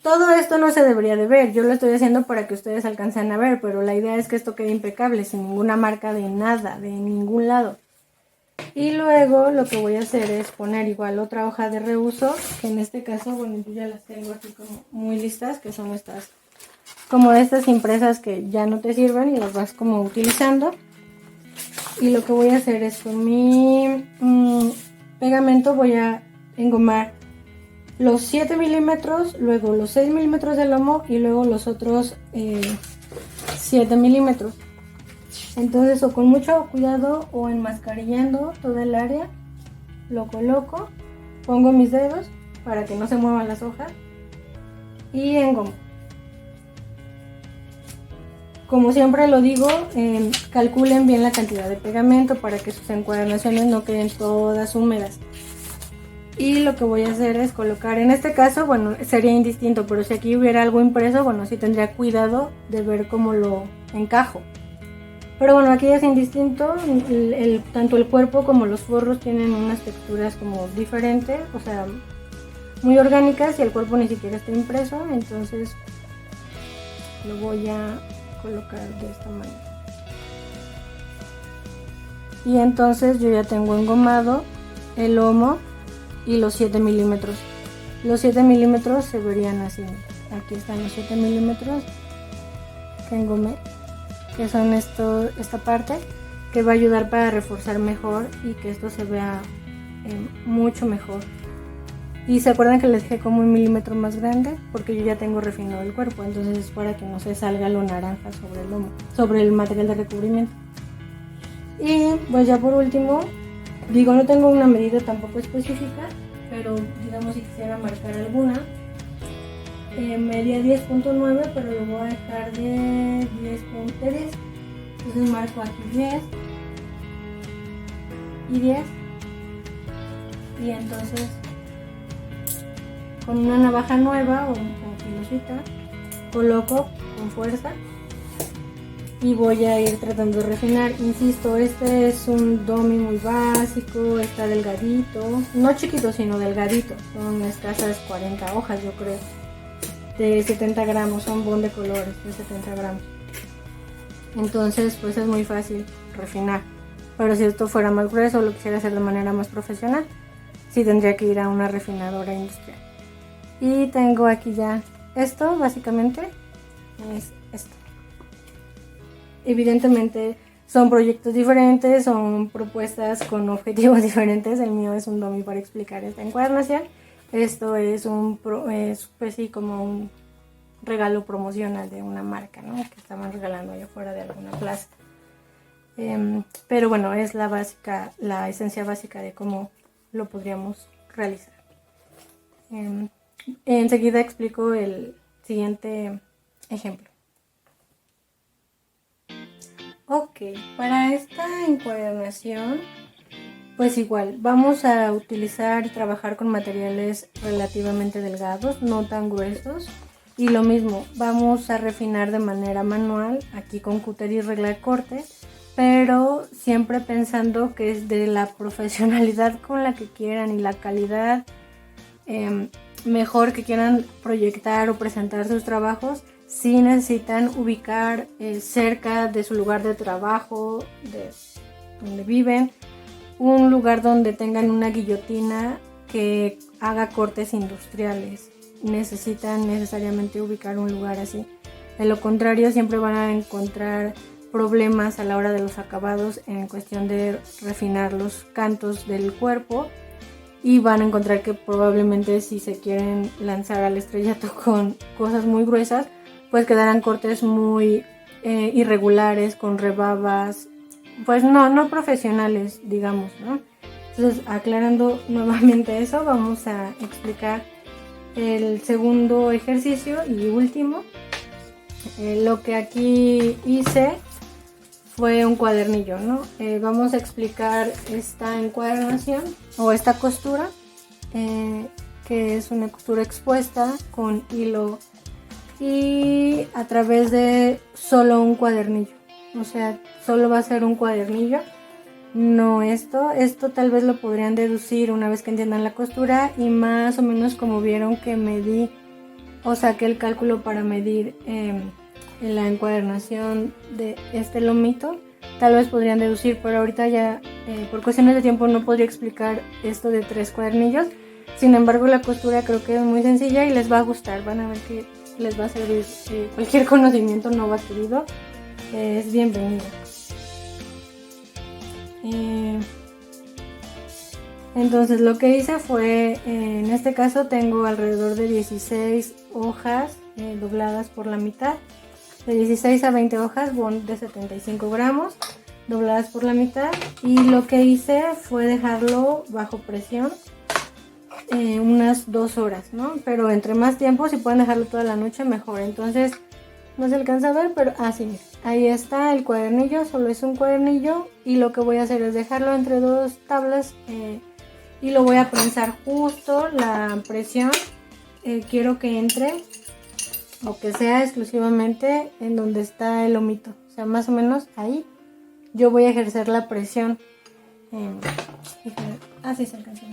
Todo esto no se debería de ver, yo lo estoy haciendo para que ustedes alcancen a ver, pero la idea es que esto quede impecable, sin ninguna marca de nada, de ningún lado. Y luego lo que voy a hacer es poner igual otra hoja de reuso, que en este caso, bueno, yo ya las tengo aquí como muy listas, que son estas, como estas impresas que ya no te sirven y las vas como utilizando. Y lo que voy a hacer es con mi pegamento voy a engomar los 7 milímetros, luego los 6 milímetros de lomo y luego los otros 7 milímetros. Entonces, o con mucho cuidado o enmascarillando toda el área, lo coloco, pongo mis dedos para que no se muevan las hojas y engomo. Como siempre lo digo, calculen bien la cantidad de pegamento para que sus encuadernaciones no queden todas húmedas. Y lo que voy a hacer es colocar, en este caso, bueno, sería indistinto, pero si aquí hubiera algo impreso, bueno, sí tendría cuidado de ver cómo lo encajo. Pero bueno, aquí es indistinto, tanto el cuerpo como los forros tienen unas texturas como diferentes, o sea, muy orgánicas y el cuerpo ni siquiera está impreso, entonces lo voy a colocar de esta manera. Y entonces yo ya tengo engomado el lomo y los 7 milímetros. Los 7 milímetros se verían así. Aquí están los 7 milímetros que engomé, que son esta parte que va a ayudar para reforzar mejor y que esto se vea mucho mejor. Y se acuerdan que les dejé como 1 milímetro más grande, porque yo ya tengo refinado el cuerpo, entonces es para que no se salga lo naranja sobre el lomo, sobre el material de recubrimiento. Y pues ya por último, digo, no tengo una medida tampoco específica, pero digamos si quisiera marcar alguna, medía 10.9, pero lo voy a dejar de 10.10. Entonces marco aquí 10 y 10, y entonces con una navaja nueva o filosita coloco con fuerza y voy a ir tratando de refinar. Insisto, este es un dummy muy básico, está delgadito, no chiquito sino delgadito, son escasas 40 hojas yo creo, de 70 gramos, son bond de colores de 70 gramos. Entonces pues es muy fácil refinar, pero si esto fuera más grueso o lo quisiera hacer de manera más profesional, sí tendría que ir a una refinadora industrial. Y tengo aquí ya esto, básicamente es esto. Evidentemente son proyectos diferentes, son propuestas con objetivos diferentes. El mío es un dummy para explicar esta encuadernación. Esto es pues sí, como un regalo promocional de una marca, ¿no? Que estaban regalando allá afuera de alguna plaza. Pero bueno, es la esencia básica de cómo lo podríamos realizar. Enseguida explico el siguiente ejemplo. Ok, para esta encuadernación, pues igual, vamos a utilizar y trabajar con materiales relativamente delgados, no tan gruesos. Y lo mismo, vamos a refinar de manera manual, aquí con cúter y regla de corte, pero siempre pensando que es de la profesionalidad con la que quieran y la calidad mejor que quieran proyectar o presentar sus trabajos. Si necesitan ubicar cerca de su lugar de trabajo, de donde viven, un lugar donde tengan una guillotina que haga cortes industriales. Necesitan necesariamente ubicar un lugar así. De lo contrario, siempre van a encontrar problemas a la hora de los acabados en cuestión de refinar los cantos del cuerpo, y van a encontrar que probablemente si se quieren lanzar al estrellato con cosas muy gruesas, pues quedarán cortes muy irregulares, con rebabas, pues no profesionales, digamos, ¿no? Entonces, aclarando nuevamente eso, vamos a explicar el segundo ejercicio y último. Lo que aquí hice fue un cuadernillo, ¿no? Vamos a explicar esta encuadernación o esta costura, que es una costura expuesta con hilo y a través de solo un cuadernillo. O sea, solo va a ser un cuadernillo, no esto. Esto tal vez lo podrían deducir una vez que entiendan la costura, y más o menos como vieron que medí o saqué el cálculo para medir en la encuadernación de este lomito, tal vez podrían deducir, pero ahorita ya por cuestiones de tiempo no podría explicar esto de 3 cuadernillos. Sin embargo, la costura creo que es muy sencilla y les va a gustar, van a ver que les va a servir. Cualquier conocimiento nuevo adquirido es bienvenido. Entonces lo que hice fue, en este caso tengo alrededor de 16 hojas dobladas por la mitad, de 16 a 20 hojas, bond de 75 gramos, dobladas por la mitad, y lo que hice fue dejarlo bajo presión unas 2 horas, ¿no? Pero entre más tiempo, si pueden dejarlo toda la noche, mejor. Entonces no se alcanza a ver, pero sí, ahí está el cuadernillo, solo es un cuadernillo, y lo que voy a hacer es dejarlo entre 2 tablas y lo voy a prensar justo. La presión quiero que entre o que sea exclusivamente en donde está el lomito, o sea, más o menos ahí yo voy a ejercer la presión. Así se alcanza.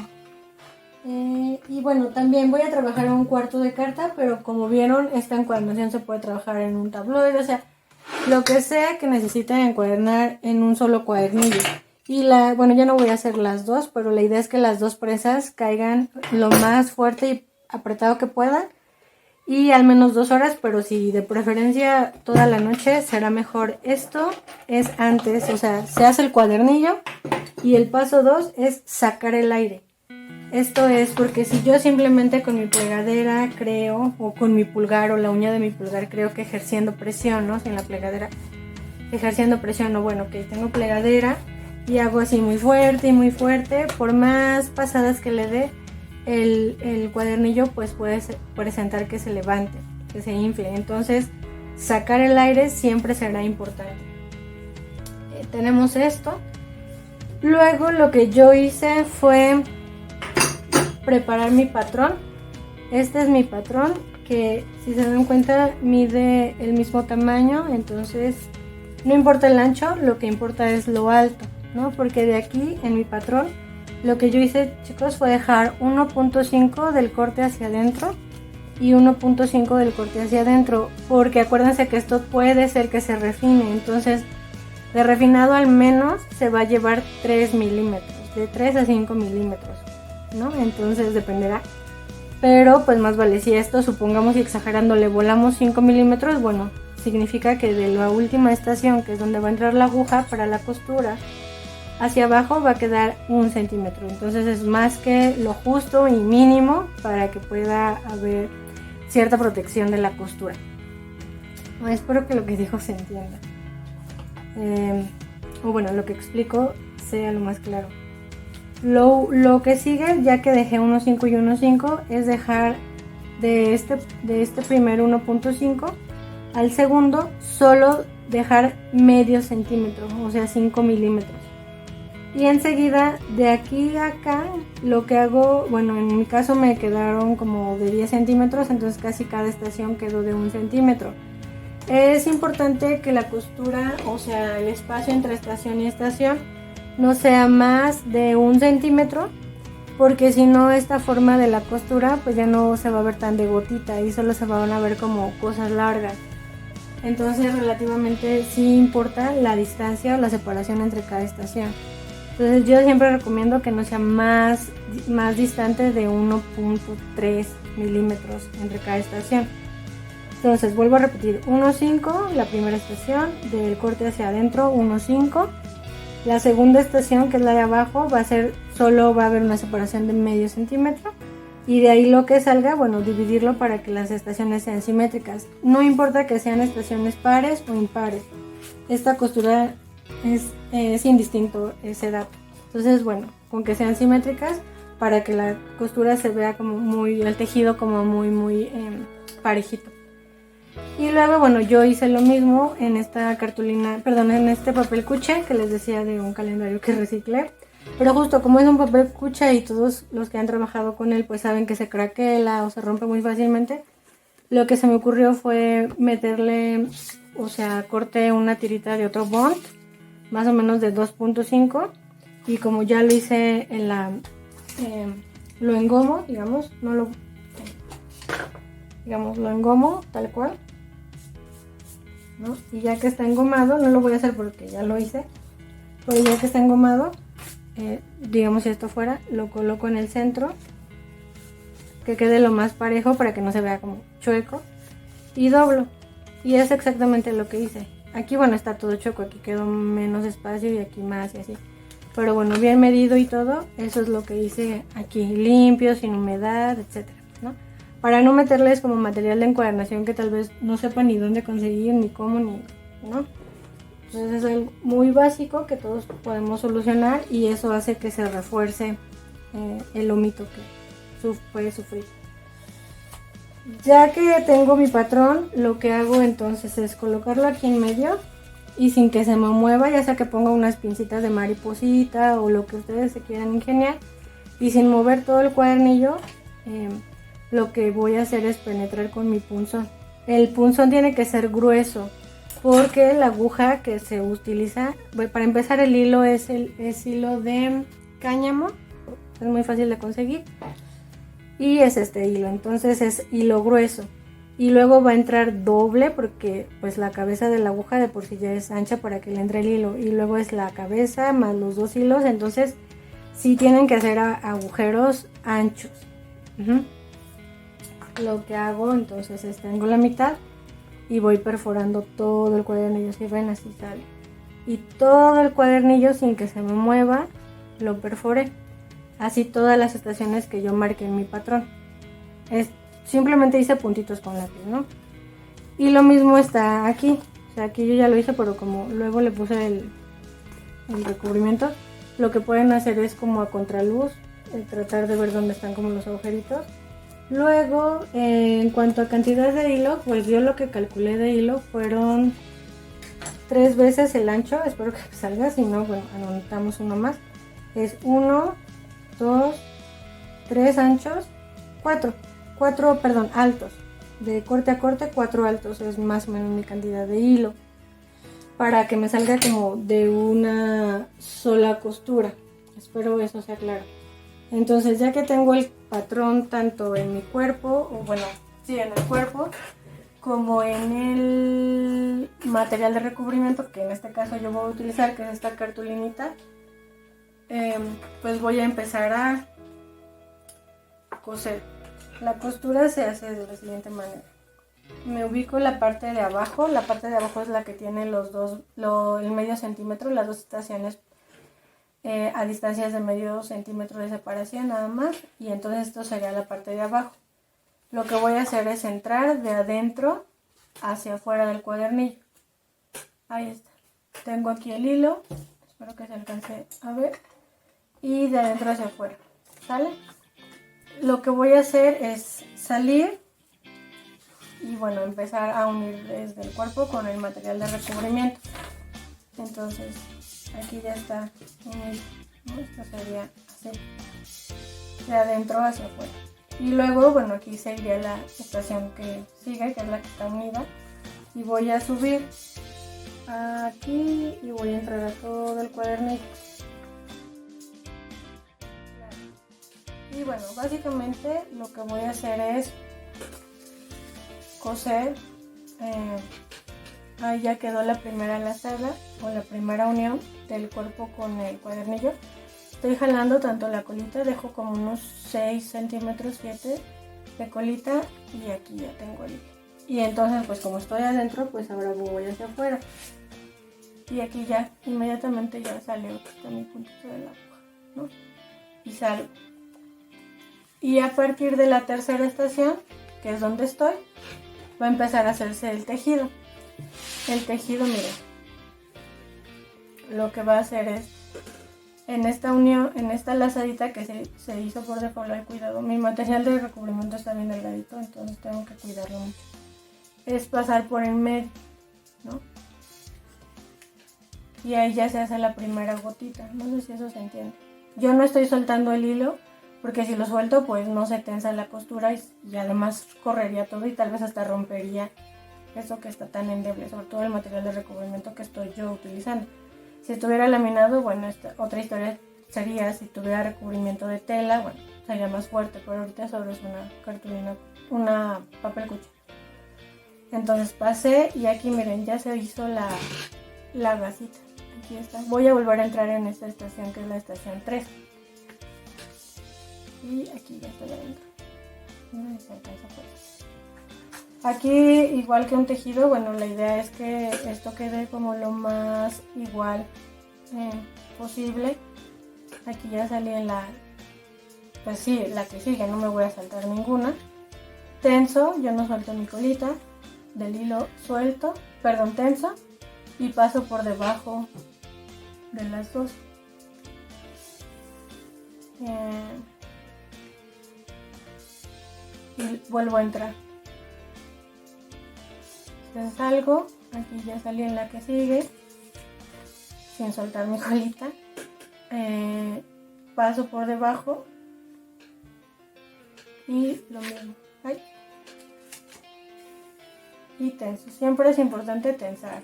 Y bueno, también voy a trabajar en un cuarto de carta, pero como vieron, esta encuadernación se puede trabajar en un tabloide, o sea, lo que sea que necesiten encuadernar en un solo cuadernillo. Y bueno, ya no voy a hacer las dos, pero la idea es que las 2 presas caigan lo más fuerte y apretado que puedan, y al menos 2 horas, pero si de preferencia toda la noche será mejor. Esto es antes, o sea, se hace el cuadernillo y el paso 2 es sacar el aire. Esto es porque si yo simplemente con mi plegadera creo, o con mi pulgar o la uña de mi pulgar creo que ejerciendo presión, ¿no? Sin la plegadera, ejerciendo presión, o bueno, que tengo plegadera y hago así muy fuerte, por más pasadas que le dé, el cuadernillo pues puede presentar que se levante, que se infle. Entonces sacar el aire siempre será importante. Tenemos esto. Luego lo que yo hice fue preparar mi patrón. Este es mi patrón, que si se dan cuenta mide el mismo tamaño, entonces no importa el ancho, lo que importa es lo alto, ¿no? Porque de aquí en mi patrón lo que yo hice, chicos, fue dejar 1.5 del corte hacia adentro y 1.5 del corte hacia adentro, porque acuérdense que esto puede ser que se refine, entonces de refinado al menos se va a llevar 3 milímetros, de 3 a 5 milímetros, ¿no? Entonces dependerá, pero pues más vale, si esto supongamos y exagerando le volamos 5 milímetros, bueno, significa que de la última estación, que es donde va a entrar la aguja para la costura, hacia abajo va a quedar 1 centímetro, entonces es más que lo justo y mínimo para que pueda haber cierta protección de la costura. Espero que lo que dijo se entienda, o bueno, lo que explico sea lo más claro. Lo que sigue, ya que dejé 1.5 y 1.5, es dejar de este primer 1.5 al segundo solo dejar medio centímetro, o sea 5 milímetros. Y enseguida de aquí a acá lo que hago, bueno, en mi caso me quedaron como de 10 centímetros, entonces casi cada estación quedó de 1 centímetro. Es importante que la costura, o sea el espacio entre estación y estación, no sea más de 1 centímetro, porque si no esta forma de la costura pues ya no se va a ver tan de gotita y solo se van a ver como cosas largas. Entonces relativamente sí importa la distancia o la separación entre cada estación. Entonces yo siempre recomiendo que no sea más distante de 1.3 milímetros entre cada estación. Entonces vuelvo a repetir, 1.5 la primera estación, del corte hacia adentro 1.5. La segunda estación, que es la de abajo, solo va a haber una separación de medio centímetro. Y de ahí lo que salga, bueno, dividirlo para que las estaciones sean simétricas. No importa que sean estaciones pares o impares. Esta costura es indistinto ese dato. Entonces, bueno, con que sean simétricas para que la costura se vea como el tejido como muy parejito. Y luego, bueno, yo hice lo mismo en esta cartulina, perdón, en este papel cuché que les decía de un calendario que reciclé. Pero justo como es un papel cuché y todos los que han trabajado con él pues saben que se craquela o se rompe muy fácilmente, lo que se me ocurrió fue meterle, o sea, corté una tirita de otro bond, más o menos de 2.5, y como ya lo hice en lo engomo, digamos, lo engomo tal cual, ¿no? Y ya que está engomado, no lo voy a hacer porque ya lo hice, pero ya que está engomado, digamos si esto fuera, lo coloco en el centro, que quede lo más parejo para que no se vea como chueco, y doblo, y es exactamente lo que hice. Aquí bueno está todo chueco, aquí quedó menos espacio y aquí más y así, pero bueno, bien medido y todo, eso es lo que hice aquí, limpio, sin humedad, etcétera, ¿no? Para no meterles como material de encuadernación que tal vez no sepan ni dónde conseguir, ni cómo, ¿no? Entonces es algo muy básico que todos podemos solucionar y eso hace que se refuerce el lomito que puede sufrir. Ya que tengo mi patrón, lo que hago entonces es colocarlo aquí en medio y sin que se me mueva, ya sea que ponga unas pincitas de mariposita o lo que ustedes se quieran ingeniar, y sin mover todo el cuadernillo, lo que voy a hacer es penetrar con mi punzón. El punzón tiene que ser grueso, porque la aguja que se utiliza, para empezar, el hilo es hilo de cáñamo, es muy fácil de conseguir, y es este hilo, entonces es hilo grueso, y luego va a entrar doble porque pues la cabeza de la aguja de por sí ya es ancha para que le entre el hilo, y luego es la cabeza más los dos hilos, entonces sí tienen que hacer agujeros anchos. Lo que hago entonces es tengo la mitad y voy perforando todo el cuadernillo, si ven así sale, y todo el cuadernillo sin que se me mueva lo perforé. así todas las estaciones que yo marqué en mi patrón. Simplemente hice puntitos con lápiz, ¿no? Y lo mismo está aquí. O sea, aquí yo ya lo hice, pero como luego le puse el recubrimiento, lo que pueden hacer es como a contraluz, tratar de ver dónde están como los agujeritos. Luego, en cuanto a cantidad de hilo, pues yo lo que calculé de hilo fueron 3 veces el ancho. Espero que salga, si no, bueno, anotamos uno más. Es 1, 2, 3 anchos, 4 altos. De corte a corte, 4 altos es más o menos mi cantidad de hilo, para que me salga como de una sola costura. Espero eso sea claro. Entonces, ya que tengo el patrón tanto en mi cuerpo, o bueno, sí, en el cuerpo, como en el material de recubrimiento, que en este caso yo voy a utilizar, que es esta cartulinita, pues voy a empezar a coser. La costura se hace de la siguiente manera. Me ubico la parte de abajo es la que tiene el medio centímetro, las dos estaciones a distancias de medio centímetro de separación nada más, y entonces esto sería la parte de abajo. Lo que voy a hacer es entrar de adentro hacia afuera del cuadernillo. Ahí está. Tengo aquí el hilo, espero que se alcance a ver, y de adentro hacia afuera, ¿sale? Lo que voy a hacer es salir y bueno, empezar a unir desde el cuerpo con el material de recubrimiento. Entonces aquí ya está unido, ¿no? Esto sería así, de adentro hacia afuera. Y luego, bueno, aquí seguiría la estación que sigue, que es la que está unida, y voy a subir aquí y voy a entrar a todo el cuadernillo. Y bueno, básicamente lo que voy a hacer es coser. Ahí ya quedó la primera lazada o la primera unión del cuerpo con el cuadernillo. Estoy jalando tanto la colita, dejo como unos 6 centímetros, 7 de colita, y aquí ya tengo el hilo. Y entonces, pues como estoy adentro, pues ahora voy hacia afuera. Y aquí ya inmediatamente ya sale mi puntito de la aguja, ¿no? Y salgo. Y a partir de la tercera estación, que es donde estoy, va a empezar a hacerse el tejido. El tejido, miren, lo que va a hacer es, en esta unión, en esta lazadita que se hizo por default, hay cuidado, mi material de recubrimiento está bien delgadito, entonces tengo que cuidarlo mucho. Es pasar por en medio, ¿no? Y ahí ya se hace la primera gotita, no sé si eso se entiende. Yo no estoy soltando el hilo, porque si lo suelto pues no se tensa la costura y además correría todo y tal vez hasta rompería eso que está tan endeble, sobre todo el material de recubrimiento que estoy yo utilizando. Si estuviera laminado, bueno, otra historia sería. Si tuviera recubrimiento de tela, bueno, sería más fuerte, pero ahorita solo es una cartulina, una papel cuché. Entonces pasé y aquí miren, ya se hizo la gasita. Aquí está. Voy a volver a entrar en esta estación, que es la estación 3. Y aquí ya estoy adentro. No se alcanza por eso. Aquí, igual que un tejido, bueno, la idea es que esto quede como lo más igual posible. Aquí ya salí en pues sí, la que sigue, no me voy a saltar ninguna. Tenso, yo no suelto mi colita, del hilo suelto, tenso, y paso por debajo de las dos. Y vuelvo a entrar. Entonces salgo, aquí ya salí en la que sigue, sin soltar mi colita, paso por debajo y lo mismo, ¿ay? Y tenso, siempre es importante tensar,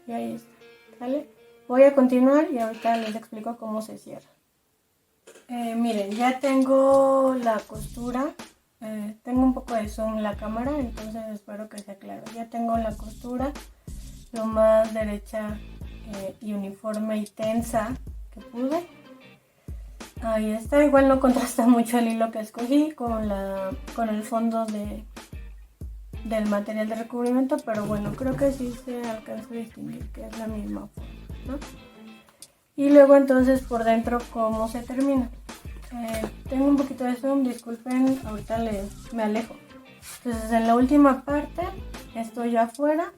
y ahí está, ¿vale? Voy a continuar y ahorita les explico cómo se cierra. Miren, ya tengo la costura. Tengo un poco de zoom en la cámara, entonces espero que sea claro. Ya tengo la costura lo más derecha y uniforme y tensa que pude. Ahí está, igual no contrasta mucho el hilo que escogí con el fondo del material de recubrimiento, pero bueno, creo que sí se alcanza a distinguir que es la misma forma, ¿no? Y luego entonces por dentro cómo se termina. Tengo un poquito de zoom, disculpen, ahorita me alejo. Entonces en la última parte estoy afuera,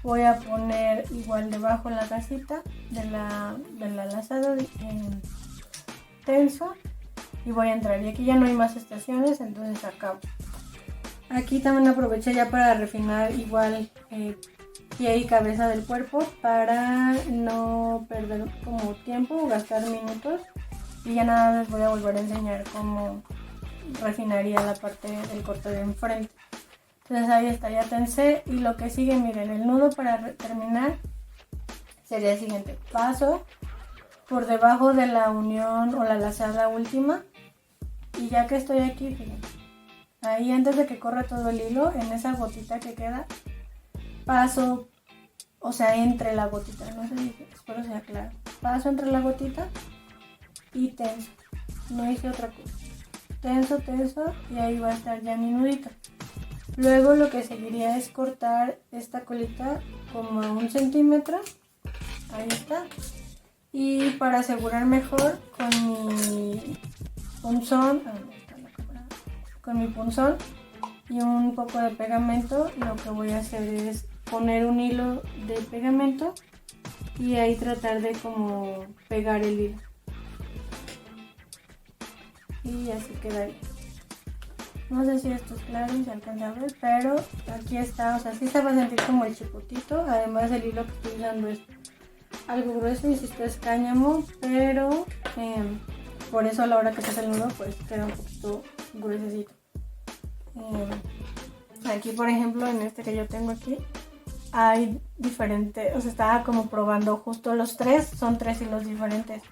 voy a poner igual debajo la casita de la lazada tenso y voy a entrar. Y aquí ya no hay más estaciones, entonces acabo. Aquí también aproveché ya para refinar igual pie y cabeza del cuerpo para no perder como tiempo o gastar minutos. Y ya nada, les voy a volver a enseñar cómo refinaría la parte del corte de enfrente. Entonces ahí está, ya tensé. Y lo que sigue, miren, el nudo para terminar sería el siguiente. Paso por debajo de la unión o la lazada última. Y ya que estoy aquí, fíjense, ahí antes de que corra todo el hilo, en esa gotita que queda, paso, o sea, entre la gotita, no sé si espero sea claro. Paso entre la gotita y tenso, no hice otra cosa. Tenso, tenso, y ahí va a estar ya mi nudito. Luego lo que seguiría es cortar esta colita como a 1 centímetro. Ahí está. Y para asegurar mejor con mi punzón, y un poco de pegamento, lo que voy a hacer es poner un hilo de pegamento y ahí tratar de como pegar el hilo. Y así quedaría. No sé si esto es claro y se alcanza a ver, pero aquí está, o sea, sí se va a sentir como el chipotito. Además el hilo que estoy usando es algo grueso, insisto, es cáñamo, pero por eso a la hora que se hace el nudo pues queda un poquito gruesecito. Aquí por ejemplo en este que yo tengo aquí hay diferentes, o sea, estaba como probando justo los tres, son 3 hilos diferentes.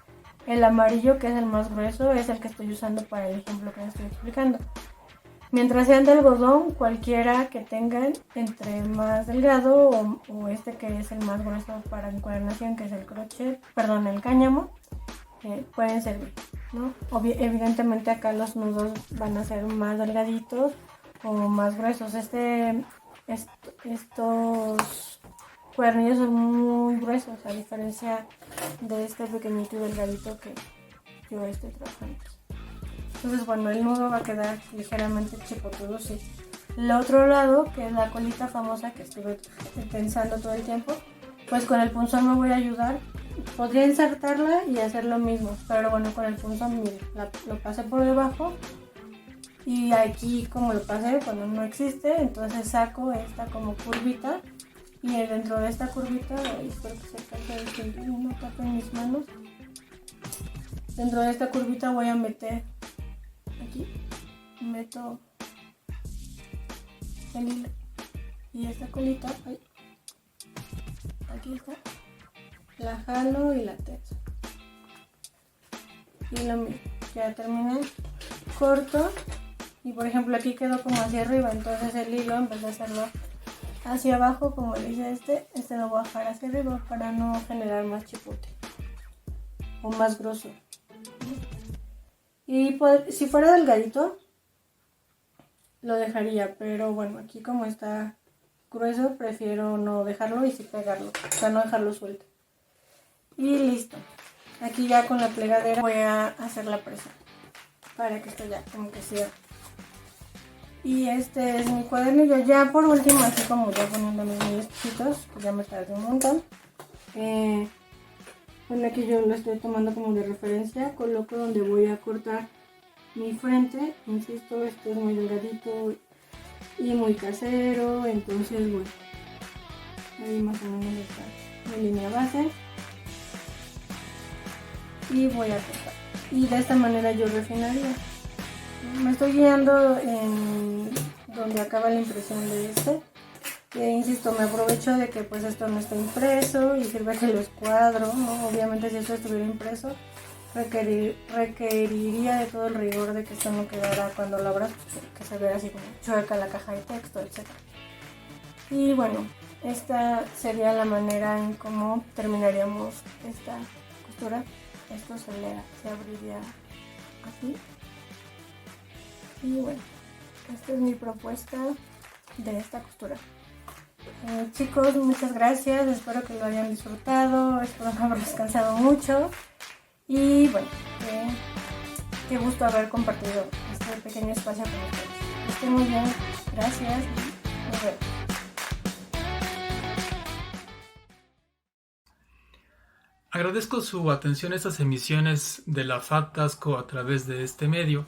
El amarillo, que es el más grueso, es el que estoy usando para el ejemplo que les estoy explicando. Mientras sean de algodón, cualquiera que tengan, entre más delgado o este que es el más grueso para encuadernación, que es el crochet, perdón, el cáñamo, pueden servir, ¿no? Evidentemente acá los nudos van a ser más delgaditos o más gruesos. Estos cuadernillos son muy gruesos, a diferencia de este pequeñito y delgadito que yo estoy trabajando. Entonces, bueno, el nudo va a quedar ligeramente chipotudo, sí. El otro lado, que es la colita famosa que estuve pensando todo el tiempo, pues con el punzón me voy a ayudar. Podría insertarla y hacer lo mismo, pero bueno, con el punzón, miren, lo pasé por debajo. Y aquí, como lo pasé cuando no existe, entonces saco esta como curvita. Y dentro de esta curvita, espero que se alcance a distinguir, no tapen mis manos. Dentro de esta curvita voy a meter, aquí, meto el hilo. Y esta colita, aquí está, la jalo y la tenso. Y lo mismo, ya terminé, corto. Y por ejemplo aquí quedó como hacia arriba, entonces el hilo en vez de hacerlo hacia abajo como le hice este lo voy a bajar hacia arriba para no generar más chipote o más grosor. Y si fuera delgadito lo dejaría, pero bueno, aquí como está grueso prefiero no dejarlo y sí pegarlo, o sea, no dejarlo suelto. Y listo. Aquí ya con la plegadera voy a hacer la presa para que esto ya como que cierre. Y este es mi cuadernillo. Ya por último, así como ya poniendo mis chiquitos, que ya me tardé un montón. Bueno, aquí yo lo estoy tomando como de referencia. Coloco donde voy a cortar mi frente. Insisto, esto es muy delgadito y muy casero. Entonces, bueno, ahí más o menos está mi línea base. Y voy a cortar. Y de esta manera yo refinaría. Me estoy guiando en donde acaba la impresión de este. Insisto, me aprovecho de que pues esto no está impreso y sirve que lo escuadro, ¿no? Obviamente si esto estuviera impreso requeriría de todo el rigor de que esto no quedara cuando lo abras, que se vea así como chueca la caja de texto, etc. Y bueno, esta sería la manera en cómo terminaríamos esta costura. Esto se abriría así. Y bueno, esta es mi propuesta de esta costura. Chicos, muchas gracias, espero que lo hayan disfrutado, espero no haber descansado mucho y bueno, qué gusto haber compartido este pequeño espacio con ustedes. Que estén muy bien, gracias y nos vemos. Agradezco su atención a estas emisiones de la FACTASCO a través de este medio.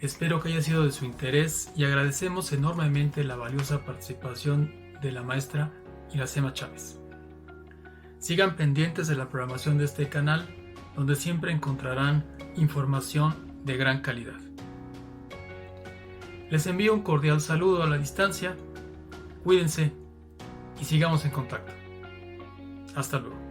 Espero que haya sido de su interés y agradecemos enormemente la valiosa participación de la maestra Iracema Chávez. Sigan pendientes de la programación de este canal, donde siempre encontrarán información de gran calidad. Les envío un cordial saludo a la distancia, cuídense y sigamos en contacto. Hasta luego.